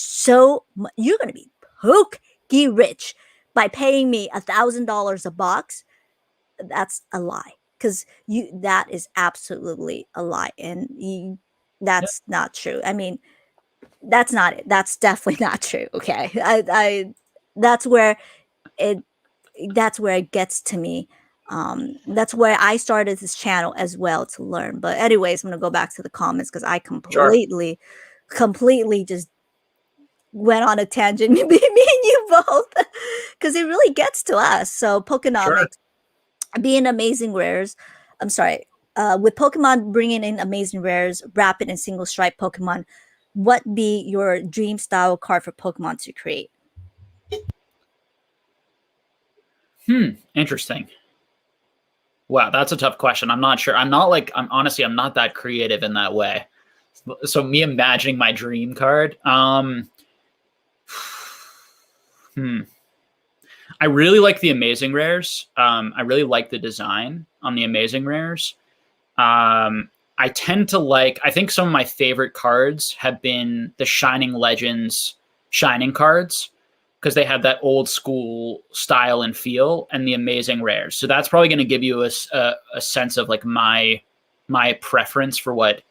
you're going to be pokey rich by paying me $1,000 a box, that's a lie. Because that is absolutely a lie. And that's not true. I mean, that's not it. That's definitely not true. Okay. That's where it gets to me. That's where I started this channel as well, to learn. But anyways, I'm going to go back to the comments because I completely just went on a tangent, me and you both, because it really gets to us. So Pokenomics being amazing rares, I'm sorry, with Pokemon bringing in amazing rares, rapid and single stripe Pokemon, what be your dream style card for Pokemon to create? Interesting. Wow, that's a tough question. I'm not sure. I'm honestly, I'm not that creative in that way. So me imagining my dream card. I really like the amazing rares. I really like the design on the amazing rares. I tend to I think some of my favorite cards have been the Shining Legends Shining cards, because they have that old school style and feel, and the amazing rares. So that's probably going to give you a sense of like my preference for what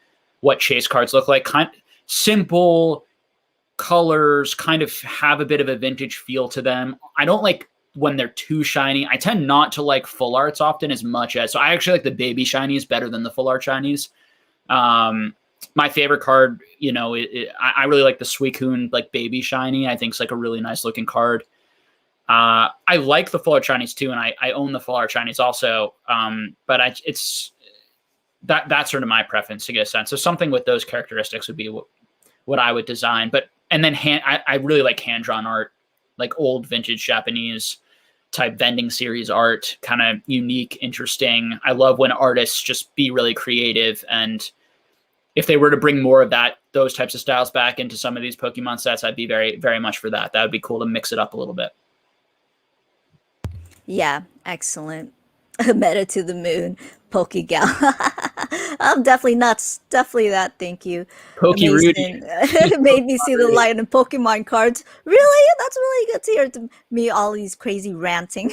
chase cards look like. Kind simple colors, kind of have a bit of a vintage feel to them. I don't like when they're too shiny. I tend not to like full arts often as much as, so I actually like the baby shinies better than the full art shinies. My favorite card, I really like the Suicune like baby shiny. I think it's like a really nice looking card. I like the full art shinies too, and I own the full art shinies also. But it's that's sort of my preference to get a sense. So something with those characteristics would be what I would design. And then I really like hand drawn art, like old vintage Japanese type vending series art, kind of unique, interesting. I love when artists just be really creative, and if they were to bring more of those types of styles back into some of these Pokemon sets, I'd be very, very much for that. That would be cool to mix it up a little bit. Yeah, excellent. Meta to the moon, PokeGal. I'm definitely nuts. Definitely that. Thank you. Rudy. It made me see the light in Pokemon cards. Really? That's really good to hear me all these crazy ranting.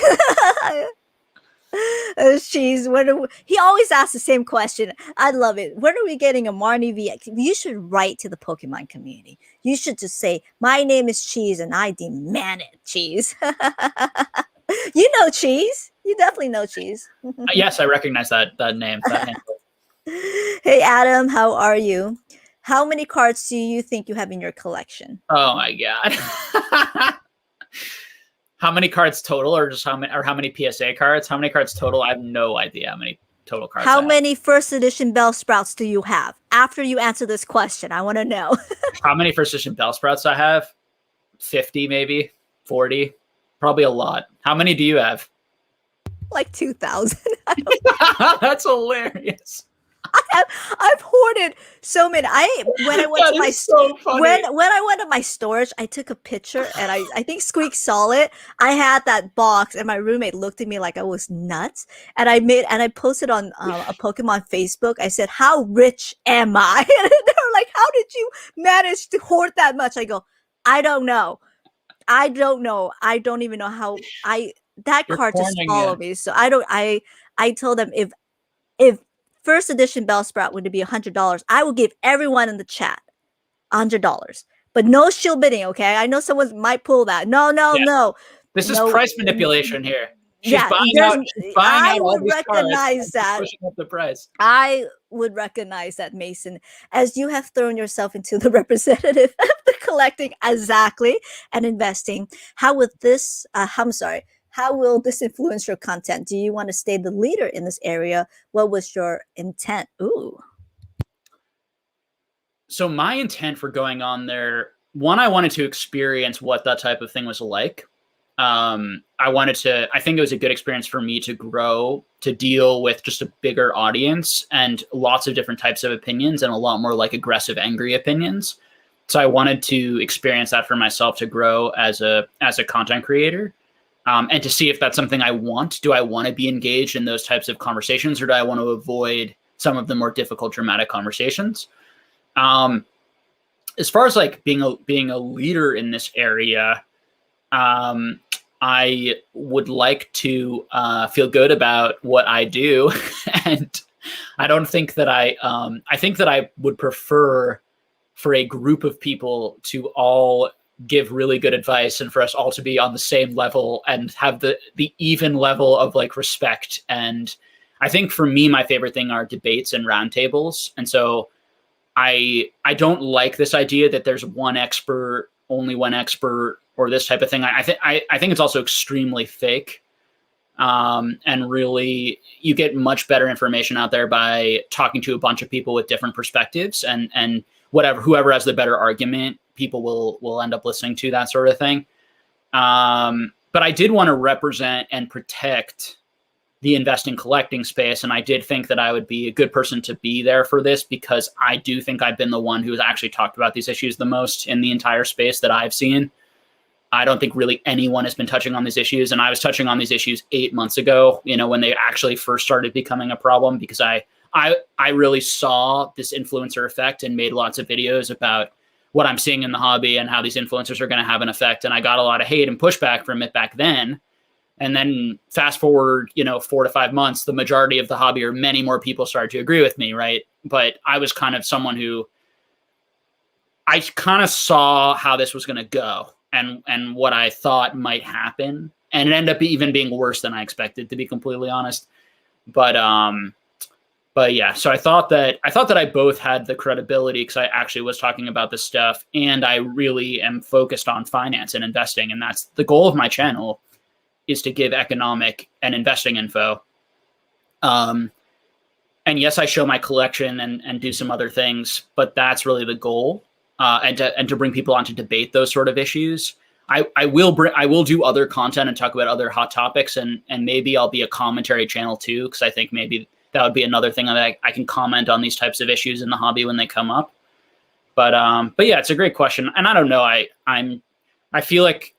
He always asks the same question. I love it. When are we getting a Marnie VX? You should write to the Pokemon community. You should just say, "My name is Cheese and I demand it, Cheese." You know Cheese. You definitely know Cheese. Yes, I recognize that name. Hey Adam, how are you? How many cards do you think you have in your collection? Oh my god. How many cards total, or just how many PSA cards? How many cards total? I have no idea how many total cards. How many first edition Bellsprouts do you have? After you answer this question, I want to know. How many first edition Bellsprouts I have? 50, maybe 40, probably a lot. How many do you have? Like 2,000. That's hilarious. I've hoarded so many. When I went to my when I went to my storage, I took a picture, and I think Squeak saw it. I had that box, and my roommate looked at me like I was nuts. And I posted on a Pokemon Facebook. I said, "How rich am I?" And they were like, "How did you manage to hoard that much?" I go, "I don't know. I don't even know how that card just followed me." So I told them if first edition Bellsprout would be $100, I would give everyone in the chat $100. but no shield bidding. Okay, I know someone might pull that. No, Yeah. no. This is No. price manipulation here. She's Yeah, buying out. She's buying I out all would these cards recognize and that. pushing up the price. I would recognize that, Mason, as you have thrown yourself into the representative of the collecting exactly and investing. How would this? I'm sorry. How will this influence your content? Do you want to stay the leader in this area? What was your intent? Ooh. So my intent for going on there, one, I wanted to experience what that type of thing was like. I think it was a good experience for me to grow, to deal with just a bigger audience and lots of different types of opinions and a lot more like aggressive, angry opinions. So I wanted to experience that for myself to grow as a content creator, and to see if that's something I want. Do I want to be engaged in those types of conversations, or do I want to avoid some of the more difficult, dramatic conversations? As far as like being a leader in this area, I would like to feel good about what I do, and I don't think that I think that I would prefer for a group of people to all give really good advice and for us all to be on the same level and have the even level of like respect. And I think for me, my favorite thing are debates and roundtables, and so I don't like this idea that there's one expert, only one expert, or this type of thing. I think it's also extremely fake. And really, you get much better information out there by talking to a bunch of people with different perspectives, and whoever has the better argument, people will end up listening to, that sort of thing. But I did want to represent and protect the investing collecting space, and I did think that I would be a good person to be there for this, because I do think I've been the one who has actually talked about these issues the most in the entire space that I've seen. I don't think really anyone has been touching on these issues, and I was touching on these issues 8 months ago, when they actually first started becoming a problem, because I really saw this influencer effect and made lots of videos about what I'm seeing in the hobby and how these influencers are going to have an effect, and I got a lot of hate and pushback from it back then. And then fast forward, 4 to 5 months, the majority of the hobby, or many more people, started to agree with me, right? But I was kind of someone who, I kind of saw how this was going to go and what I thought might happen, and it ended up even being worse than I expected, to be completely honest. But yeah, so I thought that I both had the credibility, because I actually was talking about this stuff, and I really am focused on finance and investing, and that's the goal of my channel, is to give economic and investing info. And yes, I show my collection and do some other things, but that's really the goal. And to bring people on to debate those sort of issues. I will do other content and talk about other hot topics, and maybe I'll be a commentary channel too, because I think maybe that would be another thing that I can comment on these types of issues in the hobby when they come up. But yeah, it's a great question, and I don't know. I feel like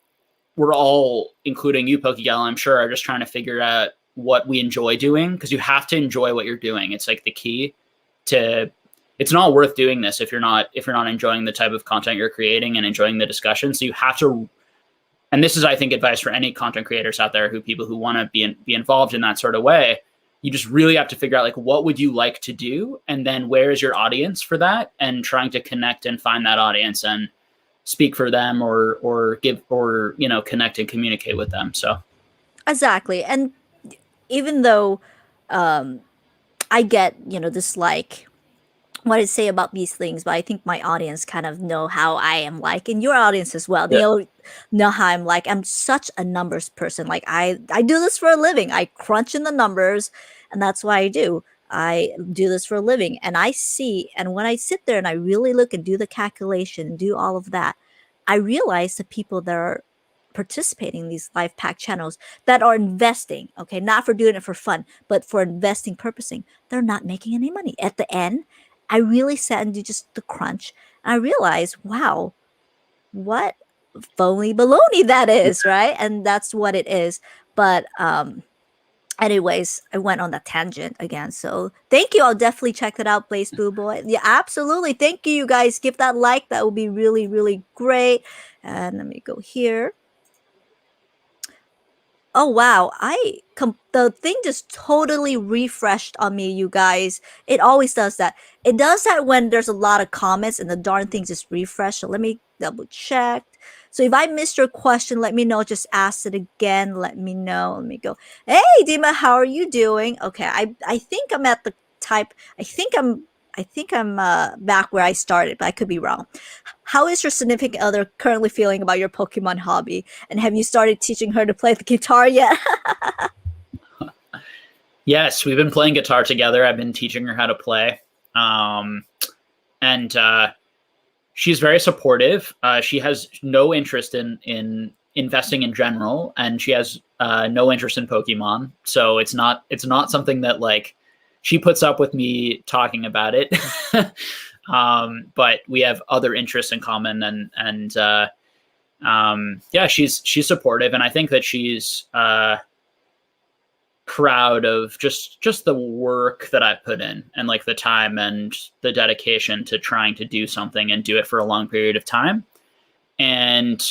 we're all, including you, PokeGal, I'm sure, are just trying to figure out what we enjoy doing, because you have to enjoy what you're doing. It's like the key to. It's not worth doing this if you're not enjoying the type of content you're creating and enjoying the discussion. So you have to, and this is, I think, advice for any content creators out there, people who want to be involved in that sort of way. You just really have to figure out, like, what would you like to do, and then where is your audience for that, and trying to connect and find that audience and speak for them, or give, or connect and communicate with them. So Exactly. And even though I get this, like, what I say about these things, but I think my audience kind of know how I am like, and your audience as well. yeah. They'll know how I'm like. I'm such a numbers person. Like, I do this for a living. I crunch in the numbers, and that's why I do. I do this for a living, and I see, and when I sit there and I really look and do the calculation and do all of that, I realize the people that are participating in these live pack channels that are investing, okay, not for doing it for fun, but for investing purposing, they're not making any money. At the end, I really sat and do just the crunch, and I realized, wow, what phony baloney that is, right? And that's what it is. But anyways, I went on that tangent again. So thank you. I'll definitely check that out, Blaze Boo Boy. Yeah, absolutely. Thank you, you guys. Give that like. That would be really, really great. And let me go here. Oh wow, the thing just totally refreshed on me, you guys. It always does that. It does that when there's a lot of comments and the darn thing just refresh. So let me double check. So if I missed your question, let me know. Just ask it again. Let me know. Let me go. Hey Dima, how are you doing? Okay, I think I'm at the type. I think I'm back where I started, but I could be wrong. How is your significant other currently feeling about your Pokemon hobby? And have you started teaching her to play the guitar yet? Yes, we've been playing guitar together. I've been teaching her how to play. And she's very supportive. She has no interest in investing in general, and she has no interest in Pokemon. So it's not something that like she puts up with me talking about it. But we have other interests in common, and yeah, she's supportive, and I think that she's proud of just the work that I put in, and like the time and the dedication to trying to do something and do it for a long period of time. And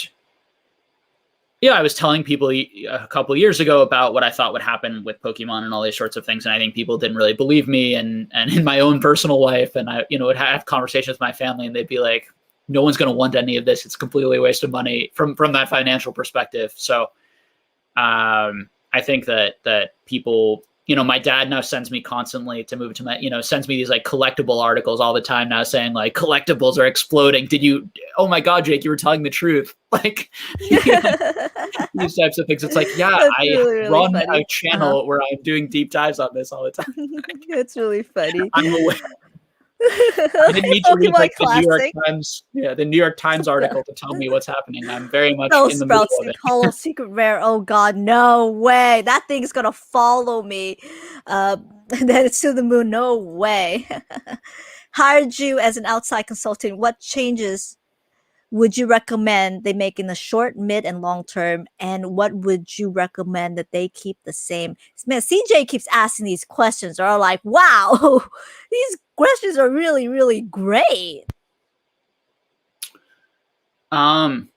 yeah, I was telling people a couple of years ago about what I thought would happen with Pokemon and all these sorts of things, and I think people didn't really believe me. And in my own personal life, and I would have conversations with my family, and they'd be like, "No one's going to want any of this. It's completely a waste of money from that financial perspective." So I think that people, my dad now sends me constantly to move to my, sends me these like collectible articles all the time now saying like collectibles are exploding. Oh my God, Jake, you were telling the truth. Like these types of things. It's like, yeah, That's I really run funny. a channel where I'm doing deep dives on this all the time. It's really funny. I'm aware. I didn't Hey, need to read Pokemon like the New York Classic. Times, the New York Times article to tell me what's happening. I'm very much No, in the middle Sprout of Stick it. Hollow Secret Rare. Oh God, no way. That thing's gonna follow me. Then it's to the moon. No way. Hired you as an outside consultant. What changes would you recommend they make in the short, mid, and long term? And what would you recommend that they keep the same? Man, CJ keeps asking these questions. Are like, wow, these questions are really, really great. So,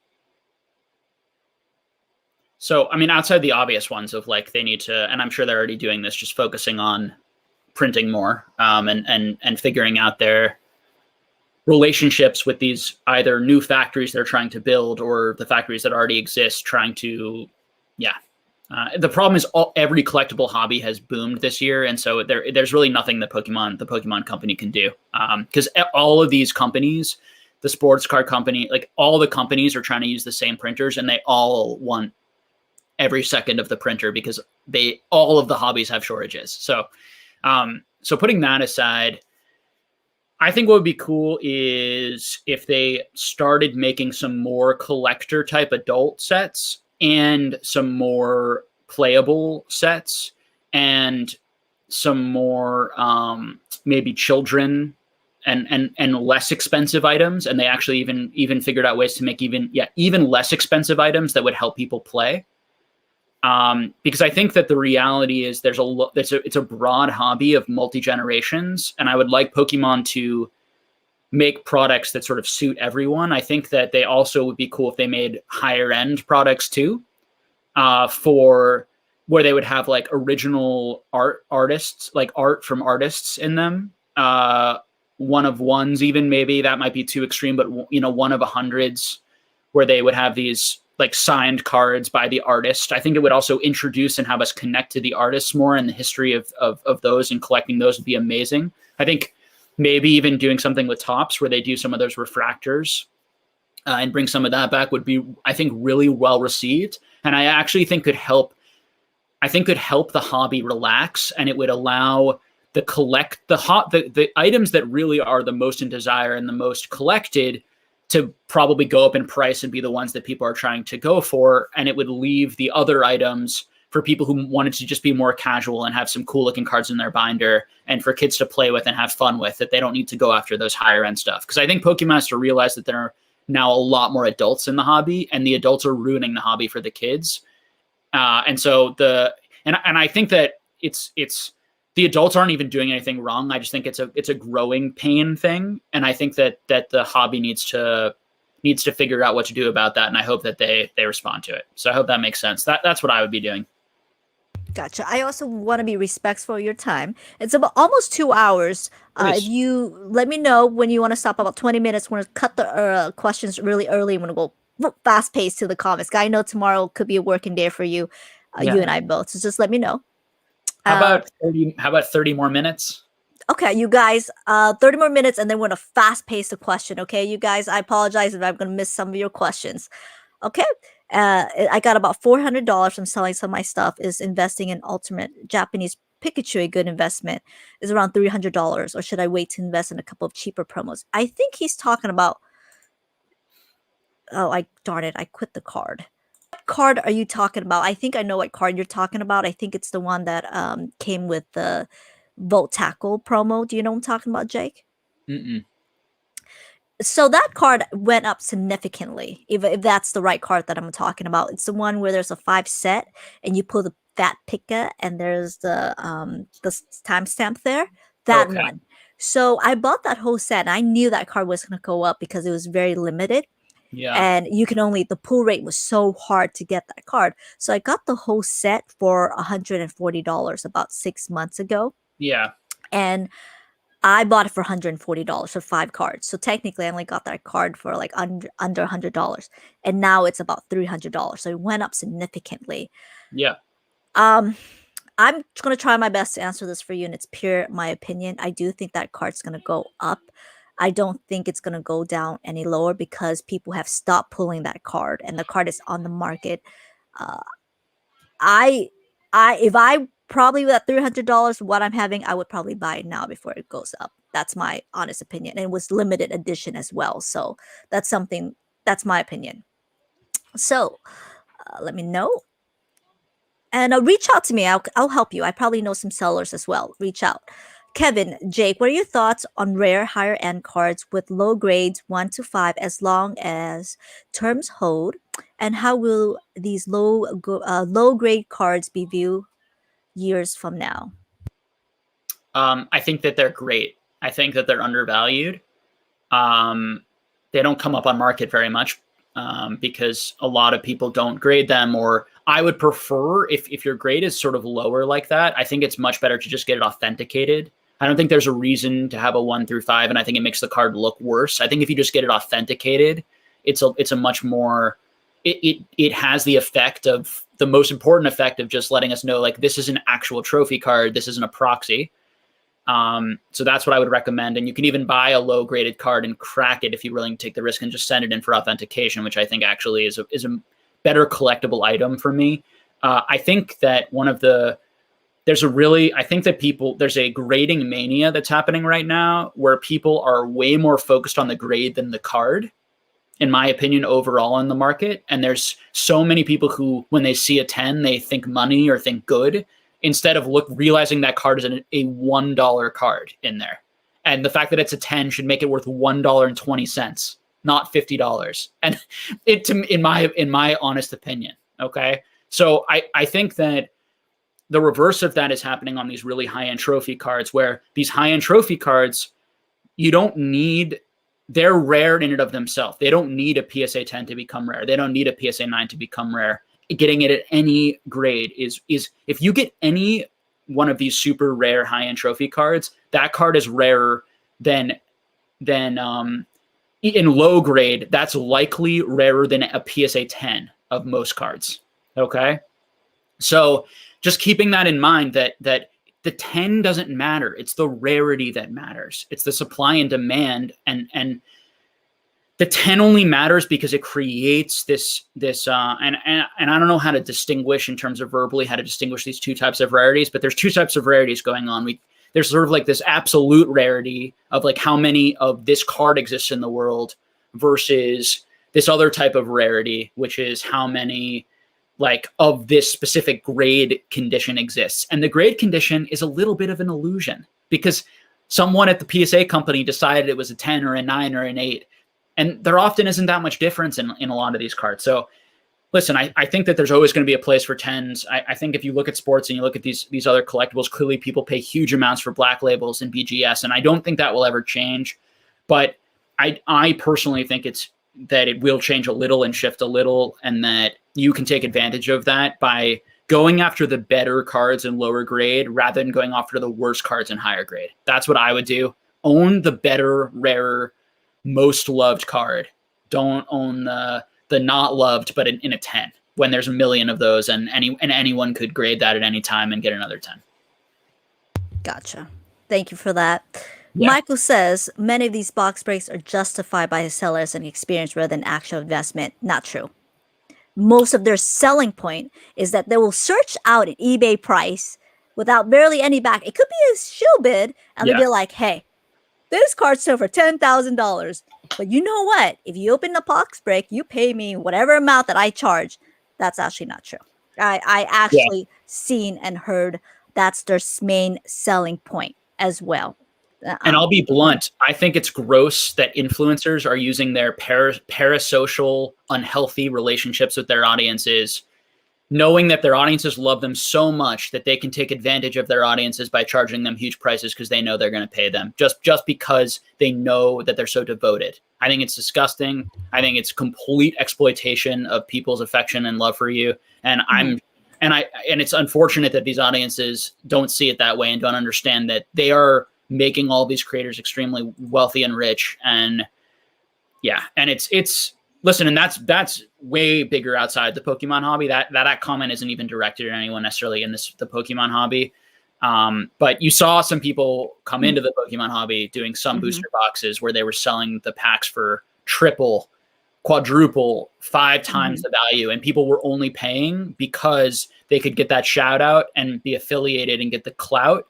I mean, outside the obvious ones of like they need to, and I'm sure they're already doing this, just focusing on printing more, and figuring out their relationships with these either new factories they're trying to build or the factories that already exist, trying to, yeah. The problem is every collectible hobby has boomed this year, and so there's really nothing the Pokemon company can do, because all of these companies, the sports card company, like all the companies are trying to use the same printers, and they all want every second of the printer because all of the hobbies have shortages. So putting that aside, I think what would be cool is if they started making some more collector type adult sets and some more playable sets and some more maybe children and less expensive items. And they actually even figured out ways to make even less expensive items that would help people play. Because I think that the reality is it's a broad hobby of multi-generations, and I would like Pokemon to make products that sort of suit everyone. I think that they also would be cool if they made higher end products too, for where they would have like original artists, like art from artists in them. One of ones, even maybe that might be too extreme, but one of 100s where they would have these like signed cards by the artist. I think it would also introduce and have us connect to the artists more, and the history of those, and collecting those would be amazing. I think maybe even doing something with Topps where they do some of those refractors and bring some of that back would be, I think, really well received. And I actually think could help the hobby relax, and it would allow the items that really are the most in desire and the most collected to probably go up in price and be the ones that people are trying to go for. And it would leave the other items for people who wanted to just be more casual and have some cool looking cards in their binder, and for kids to play with and have fun with, that they don't need to go after those higher end stuff. Because I think Pokemon has to realize that there are now a lot more adults in the hobby, and the adults are ruining the hobby for the kids. And I think that it's the adults aren't even doing anything wrong. I just think it's a growing pain thing, and I think that the hobby needs to figure out what to do about that. And I hope that they respond to it. So I hope that makes sense. That's what I would be doing. Gotcha. I also want to be respectful of your time. It's about almost 2 hours. If Nice. you let me know when you want to stop, about 20 minutes. We're going to cut the questions really early. I'm going to go fast paced to the comments. I know tomorrow could be a working day for you, you Yeah. and I both. So just let me know. How Uh, about 30? How about 30 more minutes? okay, you guys, 30 more minutes and then we're going to fast pace the question. Okay, you guys, I apologize if I'm going to miss some of your questions. Okay. I got about $400 from selling some of my stuff. Is investing in ultimate Japanese Pikachu a good investment? Is around $300, or should I wait to invest in a couple of cheaper promos? I think he's talking about. Oh, I darn it! I quit the card. What card are you talking about? I think I know what card you're talking about. I think it's the one that came with the Volt Tackle promo. Do you know what I'm talking about, Jake? Mm-mm. So that card went up significantly, if that's the right card that I'm talking about. It's the one where there's a 5 set and you pull the fat pika and there's the timestamp there. That Okay. one. So I bought that whole set and I knew that card was going to go up because it was very limited Yeah. and you can only, the pull rate was so hard to get that card. So I got the whole set for $140 about 6 months ago. Yeah. And I bought it for $140 for 5 cards. So technically, I only got that card for like under $100, and now it's about $300. So it went up significantly. Yeah. Um, I'm gonna try my best to answer this for you, and it's pure my opinion. I do think that card's gonna go up. I don't think it's gonna go down any lower because people have stopped pulling that card, and the card is on the market. Uh, I if I probably with that $300 what I'm having, I would probably buy it now before it goes up. That's my honest opinion. And it was limited edition as well. So that's something that's my opinion. So let me know. And reach out to me. I'll help you. I probably know some sellers as well. Reach out. Kevin, Jake, what are your thoughts on rare higher end cards with low grades 1 to 5 as long as terms hold? And how will these low grade cards be viewed years from now? I think that they're great. I think that they're undervalued. Um, they don't come up on market very much because a lot of people don't grade them. Or I would prefer if your grade is sort of lower like that, I think it's much better to just get it authenticated. I don't think there's a reason to have a 1 through 5, and I think it makes the card look worse. I think if you just get it authenticated, it's a much more it has the effect of the most important effect of just letting us know like this is an actual trophy card. This isn't a proxy. So that's what I would recommend. And you can even buy a low graded card and crack it if you're willing to take the risk and just send it in for authentication, which I think actually is a better collectible item for me. I think that there's a grading mania that's happening right now where people are way more focused on the grade than the card, in my opinion, overall in the market. And there's so many people who, when they see a 10, they think money or think good, instead of realizing that card is a $1 card in there. And the fact that it's a 10 should make it worth $1.20, not $50. And in my honest opinion. Okay. So I think that the reverse of that is happening on these really high-end trophy cards, where these high-end trophy cards, they're rare in and of themselves. They don't need a PSA 10 to become rare. They don't need a PSA 9 to become rare. Getting it at any grade is if you get any one of these super rare high-end trophy cards, that card is rarer than in low grade. That's likely rarer than a PSA 10 of most cards. Okay. So just keeping that in mind, that the 10 doesn't matter. It's the rarity that matters. It's the supply and demand. And the 10 only matters because it creates this and I don't know how to distinguish in terms of verbally how to distinguish these two types of rarities, but there's two types of rarities going on. There's sort of like this absolute rarity of like how many of this card exists in the world versus this other type of rarity, which is how many like of this specific grade condition exists. And the grade condition is a little bit of an illusion because someone at the PSA company decided it was a 10 or a 9 or an 8. And there often isn't that much difference in a lot of these cards. So listen, I think that there's always going to be a place for 10s. I think if you look at sports and you look at these other collectibles, clearly people pay huge amounts for black labels and BGS. And I don't think that will ever change. But I personally think that it will change a little and shift a little, and that you can take advantage of that by going after the better cards in lower grade rather than going after the worst cards in higher grade. That's what I would do. Own the better, rarer, most loved card. Don't own the not loved, but in a 10 when there's a million of those, and anyone could grade that at any time and get another 10. Gotcha. Thank you for that. Yeah. Michael says many of these box breaks are justified by the sellers and experience rather than actual investment. Not true. Most of their selling point is that they will search out an eBay price without barely any back. It could be a shill bid, and they'll be like, hey, this card sold for $10,000. But you know what? If you open the box break, you pay me whatever amount that I charge. That's actually not true. I actually seen and heard that's their main selling point as well. And I'll be blunt. I think it's gross that influencers are using their parasocial, unhealthy relationships with their audiences, knowing that their audiences love them so much that they can take advantage of their audiences by charging them huge prices because they know they're going to pay them just because they know that they're so devoted. I think it's disgusting. I think it's complete exploitation of people's affection and love for you. And it's unfortunate that these audiences don't see it that way and don't understand that they are making all these creators extremely wealthy and rich. And it's listen, and that's way bigger outside the Pokemon hobby. That comment isn't even directed at anyone necessarily in the Pokemon hobby. But you saw some people come into the Pokemon hobby doing some booster boxes where they were selling the packs for triple, quadruple, 5 times the value, and people were only paying because they could get that shout out and be affiliated and get the clout,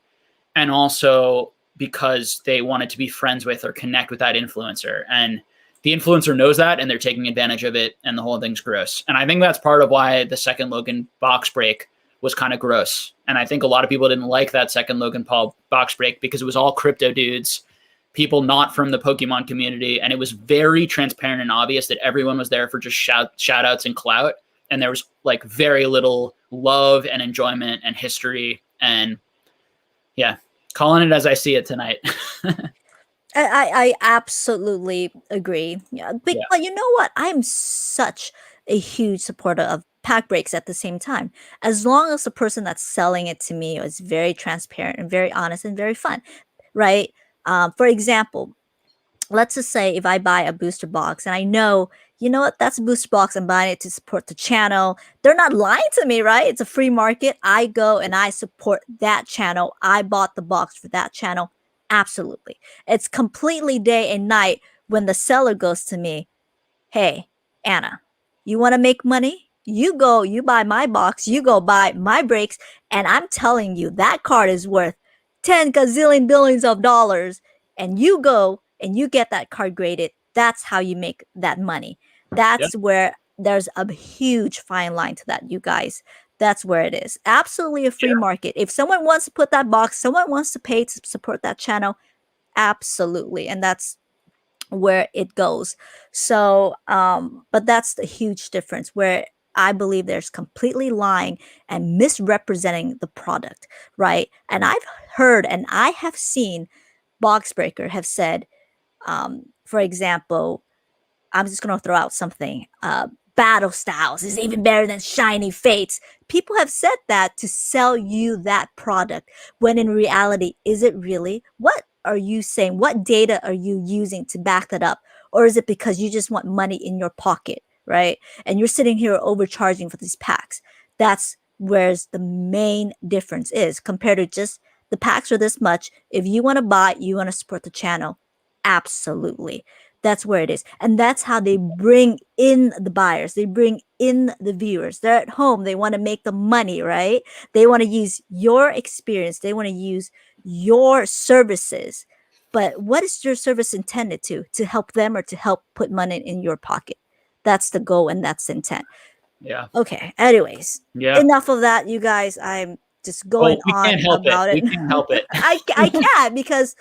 and also because they wanted to be friends with or connect with that influencer. And the influencer knows that, and they're taking advantage of it, and the whole thing's gross. And I think that's part of why the second Logan box break was kind of gross. And I think a lot of people didn't like that second Logan Paul box break because it was all crypto dudes, people not from the Pokemon community, and it was very transparent and obvious that everyone was there for just shout outs and clout, and there was like very little love and enjoyment and history. And yeah, calling it as I see it tonight. I absolutely agree. Yeah, but you know what? I'm such a huge supporter of pack breaks at the same time. As long as the person that's selling it to me is very transparent and very honest and very fun, right? For example, let's just say if I buy a booster box and I know, you know what, that's a booster box, I'm buying it to support the channel. They're not lying to me, right? It's a free market. I go and I support that channel. I bought the box for that channel. Absolutely. It's completely day and night when the seller goes to me, hey, Anna, you want to make money? You go, you buy my box, you go buy my breaks, and I'm telling you that card is worth 10 gazillion billions of dollars, and you go and you get that card graded. That's how you make that money. That's where there's a huge fine line to that, you guys. That's where it is. Absolutely a free market. If someone wants to put that box, someone wants to pay to support that channel, absolutely. And that's where it goes. So, but that's the huge difference where I believe there's completely lying and misrepresenting the product, right? And I've heard and I have seen Boxbreaker have said, for example, I'm just going to throw out something. Battle Styles is even better than Shiny Fates. People have said that to sell you that product, when in reality, is it really? What are you saying? What data are you using to back that up? Or is it because you just want money in your pocket, right? And you're sitting here overcharging for these packs. That's where the main difference is compared to just the packs are this much. If you want to buy, you want to support the channel, absolutely. That's where it is. And that's how they bring in the buyers. They bring in the viewers. They're at home. They want to make the money, right? They want to use your experience. They want to use your services. But what is your service intended to? To help them or to help put money in your pocket? That's the goal and that's the intent. Yeah. Okay. Anyways, enough of that, you guys. I'm just going on about it. We can't help it. I can't, because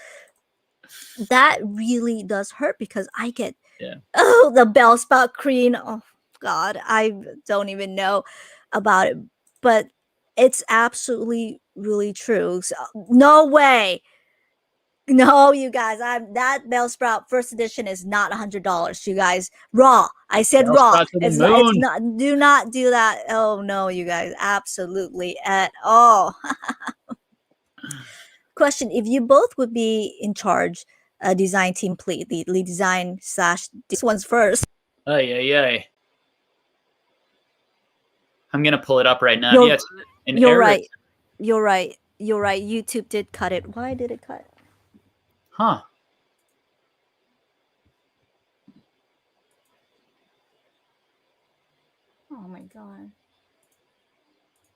that really does hurt, because I get the Bellsprout Queen. Oh God, I don't even know about it, but it's absolutely really true. So, no way No, you guys, that Bellsprout first edition is not $100. You guys, raw. I said raw. Bellsprout to the It's moon. not. Do not do that. Oh no, you guys, absolutely at all. Question: if you both would be in charge, design team, please, the lead design / this one's first. Ay. I'm gonna pull it up right now. You're, Yeah, it's an you're error. right. You're right. You're right. YouTube did cut it. Why did it cut? Huh. Oh my god.